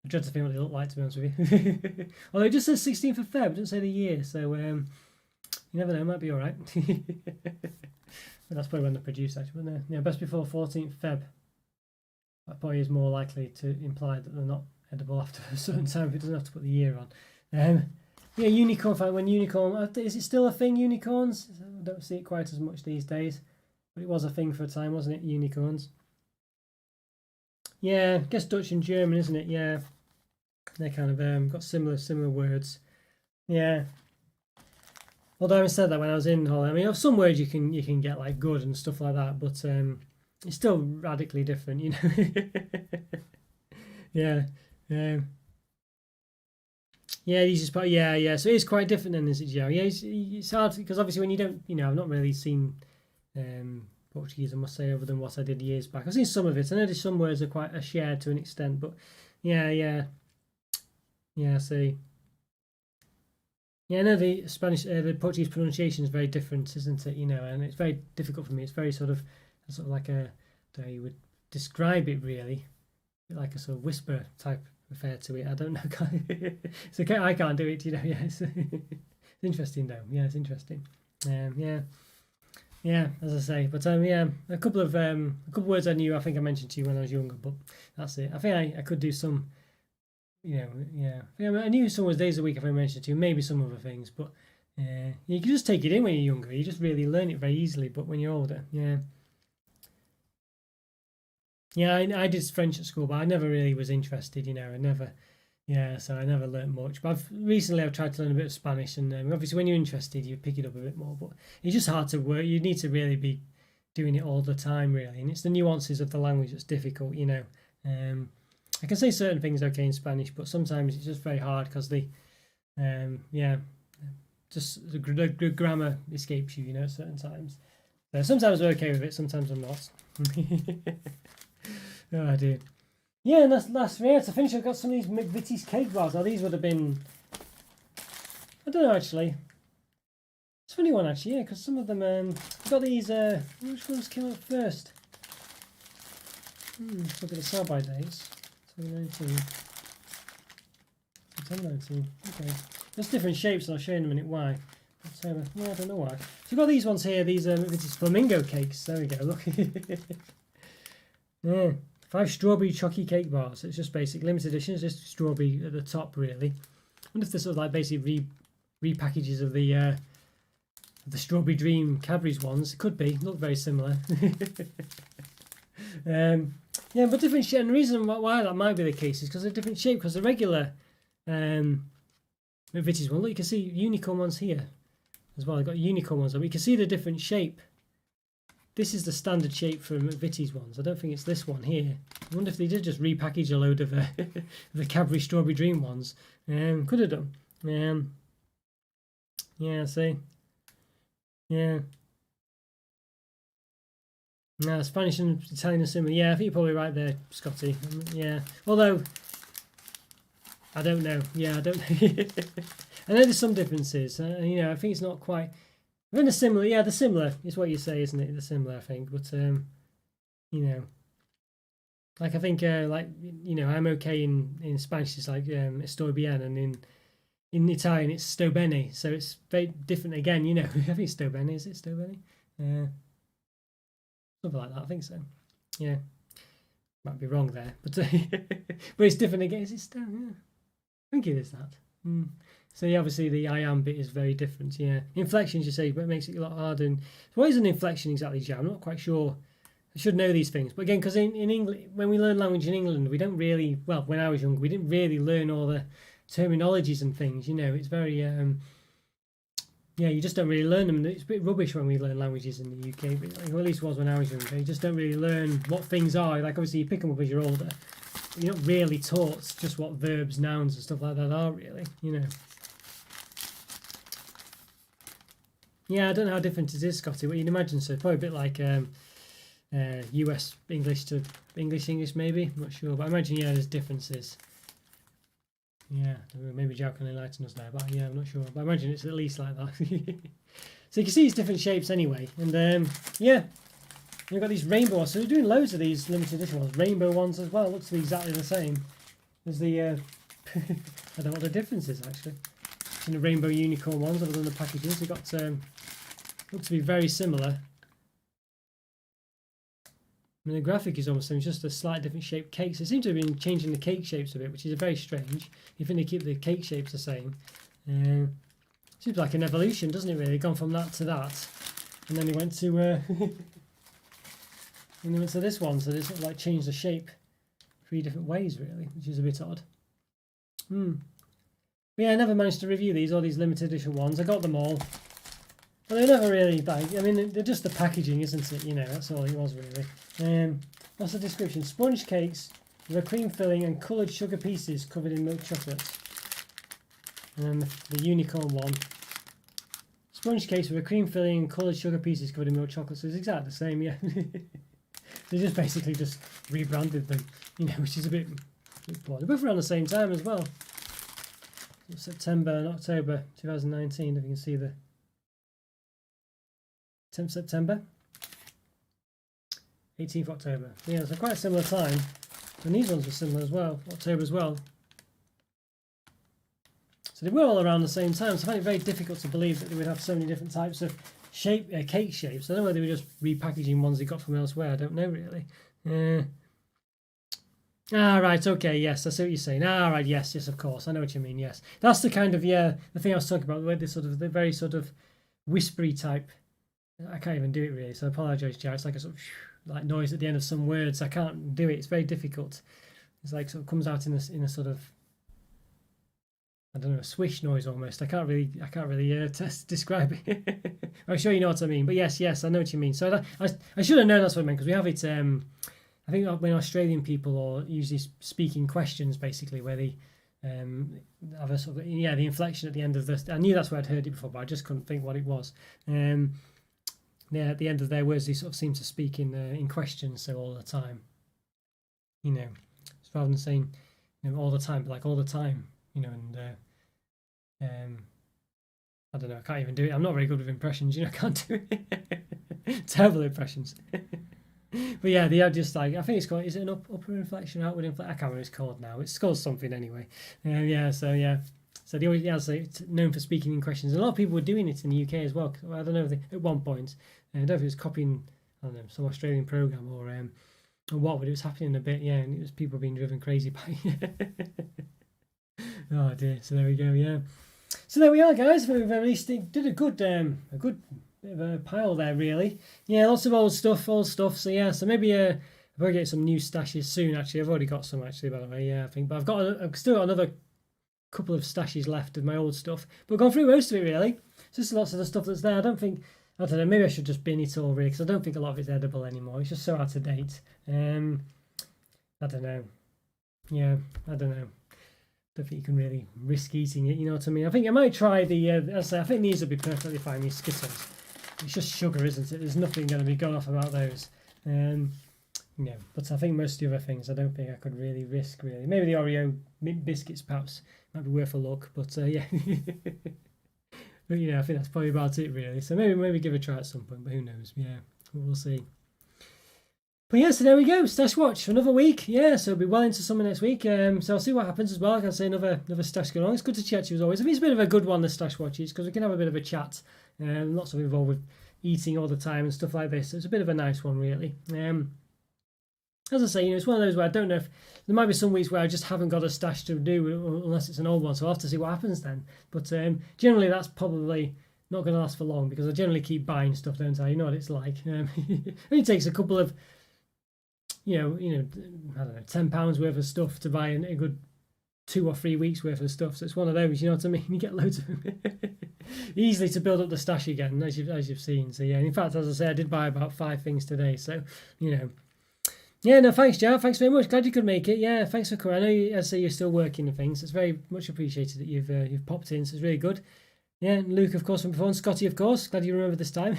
S1: I dread to think what they look like, to be honest with you. Although it just says 16th of Feb, it doesn't say the year, so you never know, it might be alright. But that's probably when they're produced, actually, but no, best before 14th Feb. That probably is more likely to imply that they're not edible after a certain time if it doesn't have to put the year on. Yeah, unicorn fan. When unicorn, is it still a thing? Unicorns? I don't see it quite as much these days, but it was a thing for a time, wasn't it? Unicorns. Yeah, I guess Dutch and German, isn't it? Yeah, they kind of got similar words. Yeah. Although having said that, when I was in Holland, I mean, some words you can get like good and stuff like that, but it's still radically different, Yeah. Yeah, these is part. Yeah. So it's quite different then, is it, Joe? Yeah, it's hard because obviously when you don't, I've not really seen Portuguese, I must say, other than what I did years back. I've seen some of it. I know there's some words are quite shared to an extent, but yeah. See, yeah, I know the Spanish, the Portuguese pronunciation is very different, isn't it? And it's very difficult for me. It's very sort of like how you would describe it, really, like a sort of whisper type refer to it. I don't know. It's okay. I can't do it. Yeah. It's interesting though. Yeah, it's interesting. Yeah. As I say, but yeah, a couple of words I knew. I think I mentioned to you when I was younger, but that's it. I think I could do some. Yeah. I knew some was days a week. If I mentioned to you, maybe some other things, but you can just take it in when you're younger. You just really learn it very easily. But when you're older, yeah. Yeah, I did French at school, but I never really was interested, so I never learnt much. But recently I've tried to learn a bit of Spanish, and obviously when you're interested, you pick it up a bit more. But it's just hard to work. You need to really be doing it all the time, really, and it's the nuances of the language that's difficult, I can say certain things okay in Spanish, but sometimes it's just very hard because just the grammar escapes you, at certain times. So sometimes I'm okay with it, sometimes I'm not. Oh dear. Yeah, and that's to finish. I've got some of these Mcvities cake bars. Now these would have been, I don't know actually. It's a funny one actually, yeah, because some of them I've got these. Which ones came out first? Let's look at the sell-by dates. 2019. 2019. Okay. There's different shapes, and I'll show you in a minute why. I don't know why. So we've got these ones here. These Mcvities flamingo cakes. There we go. Look. Yeah. 5 strawberry chocky cake bars. It's just basic limited edition. It's just strawberry at the top, really. I wonder if this sort of like basically repackages of the Strawberry Dream Cadbury's ones. It could be. Look very similar. Yeah, but different shape. And the reason why that might be the case is because of different shape. Because the regular Mcvities one, look, you can see unicorn ones here as well. I've got unicorn ones, but you can see the different shape. This is the standard shape for Mcvities ones. I don't think it's this one here. I wonder if they did just repackage a load of the Cadbury Strawberry Dream ones. Could have done. Yeah, see. Yeah. No, Spanish and Italian are similar. Yeah, I think you're probably right there, Scotty. Yeah, although I don't know. Yeah, I don't. I know there's some differences. You know, I think it's not quite. They're in a similar. Yeah, they're similar. Is what you say, isn't it? They're similar, I think. But you know, like I think, like you know, I'm okay in Spanish. It's like estoy bien, and in Italian it's sto bene. So it's very different again. You know, I think it's sto bene. Is it sto bene? Something like that. I think so. Yeah, might be wrong there, but but it's different again. Is it sto? Yeah, I think it is that. So yeah, obviously the I am bit is very different. Yeah, inflections you say, but it makes it a lot harder. And what is an inflection exactly, Jam? I'm not quite sure. I should know these things, but again, because in England, when we learn language in England, we don't really. Well, when I was younger, we didn't really learn all the terminologies and things. You know, it's very. Yeah, you just don't really learn them. It's a bit rubbish when we learn languages in the UK, but at least it was when I was younger. You just don't really learn what things are. Like obviously you pick them up as you're older, but you're not really taught just what verbs, nouns, and stuff like that are really. You know. Yeah, I don't know how different it is, Scotty. What you'd imagine so. Probably a bit like US English to English maybe. I'm not sure, but I imagine yeah, there's differences. Yeah, maybe Joe can enlighten us there, but yeah, I'm not sure. But I imagine it's at least like that. So you can see it's different shapes anyway. And yeah, we've got these rainbow ones. So we're doing loads of these limited edition ones. Rainbow ones as well. Looks to be exactly the same as the... I don't know what the difference is actually. In the rainbow unicorn ones other than the packages. We've got... looks to be very similar. I mean, the graphic is almost the same, it's just a slight different shaped cakes. They seem to have been changing the cake shapes a bit, which is very strange. You think they keep the cake shapes the same. Seems like an evolution, doesn't it really? Gone from that to that. And then they went to and they went to this one, so they sort of like changed the shape 3 different ways really, which is a bit odd. But yeah, I never managed to review these, all these limited edition ones. I got them all. But they're never really like, I mean, they're just the packaging, isn't it? You know, that's all it was really. What's the description? Sponge cakes with a cream filling and coloured sugar pieces covered in milk chocolate. And then the unicorn one. Sponge cakes with a cream filling and coloured sugar pieces covered in milk chocolate. So it's exactly the same, yeah. They just basically just rebranded them, you know, which is a bit boring. They're both around the same time as well. September and October 2019, if you can see the 10th September, 18th October. Yeah, so quite a similar time. And these ones were similar as well, October as well. So they were all around the same time. So I find it very difficult to believe that they would have so many different types of cake shapes. I don't know whether they were just repackaging ones they got from elsewhere. I don't know really. Right, okay, yes, I see what you're saying. Right, yes, of course, I know what you mean. Yes, that's the kind of the thing I was talking about. Where the very sort of whispery type. I can't even do it really, so I apologise, Jared. It's like a sort of like noise at the end of some words. I can't do it. It's very difficult. It's like sort of comes out in a sort of, I don't know, a swish noise almost. I can't really describe it. I'm sure you know what I mean. But yes, I know what you mean. So I should have known that's what I meant, because we have it. I think when Australian people are usually speaking questions, basically, where they have a sort of the inflection at the end of this. I knew that's where I'd heard it before, but I just couldn't think what it was. At the end of their words, they sort of seem to speak in questions, so all the time, you know, so rather than saying, you know, all the time, but like all the time, you know, and I don't know, I can't even do it. I'm not very good with impressions, you know, I can't do it. Terrible impressions. But yeah, they are just like, I think it's called, is it an upper inflection, outward inflection? I can't remember what it's called now. It's called something anyway. So they always, it's known for speaking in questions. A lot of people were doing it in the UK as well. I don't know if at one point, I don't know if it was copying, I don't know, some Australian program or what, but it was happening a bit, yeah, and it was people being driven crazy by it. Oh dear. So there we go, yeah. So there we are, guys. We've released, did a good bit of a pile there, really. Yeah, lots of old stuff. So yeah, so maybe I'll probably get some new stashes soon. Actually, I've already got some actually, by the way. Yeah, I think, but I've still got another couple of stashes left of my old stuff, but I've gone through most of it really. It's just lots of the stuff that's there. I don't know, maybe I should just bin it all really, because I don't think a lot of it's edible anymore. It's just so out of date. I don't know. Yeah, I don't know. Don't think you can really risk eating it, you know what I mean? I think I might try I think these would be perfectly fine, these Skittles. It's just sugar, isn't it? There's nothing going to be going off about those. But I think most of the other things I don't think I could really risk. Really, maybe the Oreo mint biscuits perhaps might be worth a look. But yeah, but I think that's probably about it really. So maybe give it a try at some point. But who knows? Yeah, we'll see. But yeah, so there we go. Stash watch for another week. Yeah, so we'll be well into summer next week. So I'll see what happens as well. Like I say, another stash going on. It's good to chat to you as always. I think it's a bit of a good one, the stash watches, because we can have a bit of a chat. Lots of involved with eating all the time and stuff like this. So it's a bit of a nice one, really. As I say, it's one of those where I don't know if there might be some weeks where I just haven't got a stash to do unless it's an old one. So I'll have to see what happens then. But generally, that's probably not going to last for long because I generally keep buying stuff, don't I? You know what it's like. It only takes a couple of I don't know, £10 worth of stuff to buy a good 2 or 3 weeks worth of stuff. So it's one of those, you know what I mean? You get loads of them. Easily to build up the stash again, as you've seen. So yeah, and in fact, as I say, I did buy about 5 things today. So, Yeah, no, thanks, Joe. Thanks very much. Glad you could make it. Yeah, thanks for coming. I know I say you're still working and things. It's very much appreciated that you've popped in. So it's really good. Yeah, and Luke, of course, from before, and Scotty, of course. Glad you remember this time.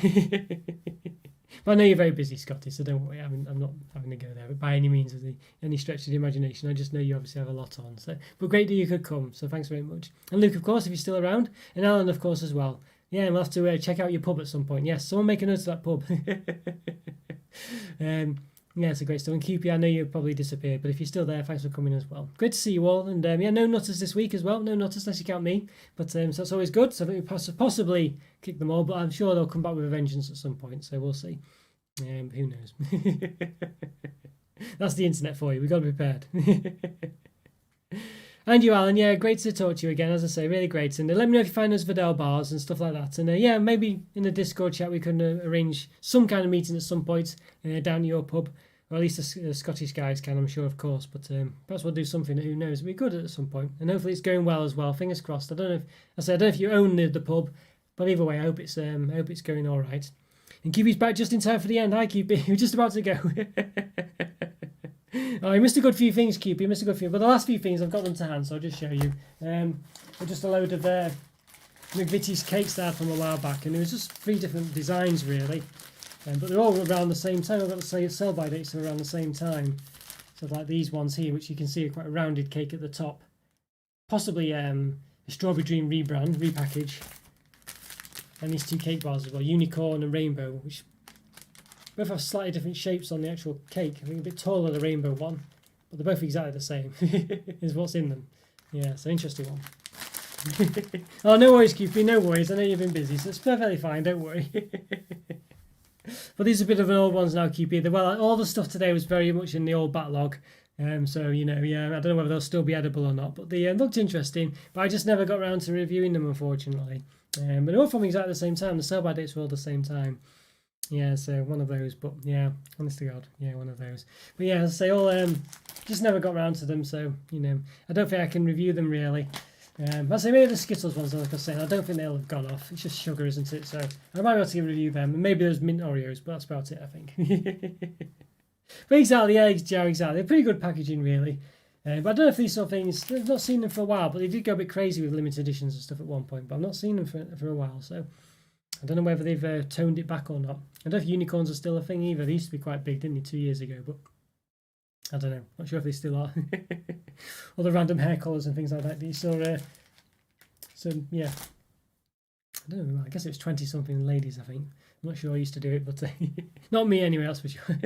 S1: But I know you're very busy, Scotty, so don't worry. I'm not having to go there by any means of any stretch of the imagination. I just know you obviously have a lot on. So, but great that you could come. So thanks very much. And Luke, of course, if you're still around, and Alan, of course, as well. Yeah, and we'll have to check out your pub at some point. Yes, someone make a note of that pub. Yeah, it's a great stuff. And QP, I know you probably disappeared, but if you're still there, thanks for coming as well. Great to see you all. And yeah, no nutters this week as well. No nutters unless you count me. But so that's always good. So I think we possibly kick them all, but I'm sure they'll come back with a vengeance at some point. So we'll see. Who knows? That's the internet for you. We've got to be prepared. And you, Alan, yeah, great to talk to you again, as I say, really great. And let me know if you find those Lindor Bars and stuff like that. And yeah, maybe in the Discord chat we can arrange some kind of meeting at some point down at your pub, or at least the Scottish guys can, I'm sure, of course. But perhaps we'll do something, who knows, it'll be good at some point. And hopefully it's going well as well, fingers crossed. I don't know if you own the pub, but either way, I hope it's going all right. And QB's back just in time for the end. Hi, QB, we're just about to go. Oh, you missed a good few things, QB. You missed a good few. But the last few things, I've got them to hand, so I'll just show you. They're just a load of Mcvities cakes there from a while back, and it was just 3 different designs, really. But they're all around the same time. I've got the sell-by dates are around the same time. So like these ones here, which you can see are quite a rounded cake at the top. Possibly a Strawberry Dream repackage. And these 2 cake bars as well, Unicorn and Rainbow, which both have slightly different shapes on the actual cake. I think a bit taller, the Rainbow one, but they're both exactly the same, is what's in them. Yeah, so interesting one. Oh, no worries, QP, no worries. I know you've been busy, so it's perfectly fine, don't worry. But these are a bit of an old ones now, QP. Well, all the stuff today was very much in the old backlog. So, yeah, I don't know whether they'll still be edible or not, but they looked interesting, but I just never got around to reviewing them, unfortunately. But they're all from exactly the same time. The sell-by dates were all the same time. Yeah, so one of those, but yeah, honest to God, yeah, one of those. But yeah, as I say, all just never got around to them, so, I don't think I can review them really. I say maybe the Skittles ones, like I was saying, I don't think they'll have gone off. It's just sugar, isn't it? So I might be able to review them. And maybe there's mint Oreos, but that's about it, I think. But exactly, yeah, Joe, exactly. They're pretty good packaging, really. But I don't know if these sort of things, I've not seen them for a while, but they did go a bit crazy with limited editions and stuff at one point, but I've not seen them for a while, so I don't know whether they've toned it back or not. I don't know if unicorns are still a thing either. They used to be quite big, didn't they, 2 years ago, but I don't know. Not sure if they still are. All the random hair colours and things like that. You saw, so yeah. I don't know, I guess it was 20-something ladies, I think. I'm not sure I used to do it, but not me anyway, that's for sure.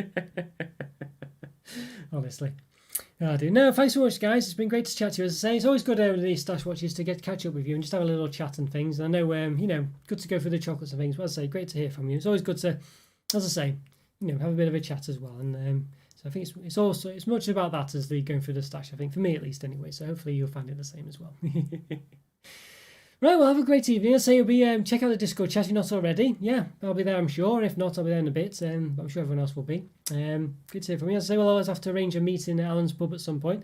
S1: Honestly. Oh, dear. No, thanks so much, guys. It's been great to chat to you. As I say, it's always good over these stash watches to catch up with you and just have a little chat and things. I know, good to go through the chocolates and things. But as I say, great to hear from you. It's always good to, as I say, have a bit of a chat as well. And so I think it's much about that as the going through the stash. I think for me at least, anyway. So hopefully you'll find it the same as well. Right, well, have a great evening. I say you'll be check out the Discord chat if you're not already. Yeah, I'll be there, I'm sure. If not, I'll be there in a bit. But I'm sure everyone else will be. Good to hear from you. As I say, we'll always have to arrange a meeting at Alan's pub at some point.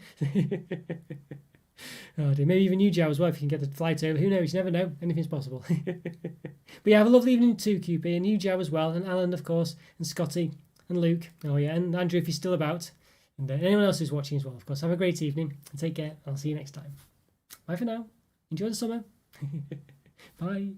S1: Oh dear, maybe even you, Joe, as well, if you can get the flight over. Who knows? You never know. Anything's possible. But yeah, have a lovely evening too, QP, and you, Joe, as well, and Alan, of course, and Scotty, and Luke. Oh yeah, and Andrew, if he's still about, and anyone else who's watching as well, of course. Have a great evening and take care. I'll see you next time. Bye for now. Enjoy the summer. Bye.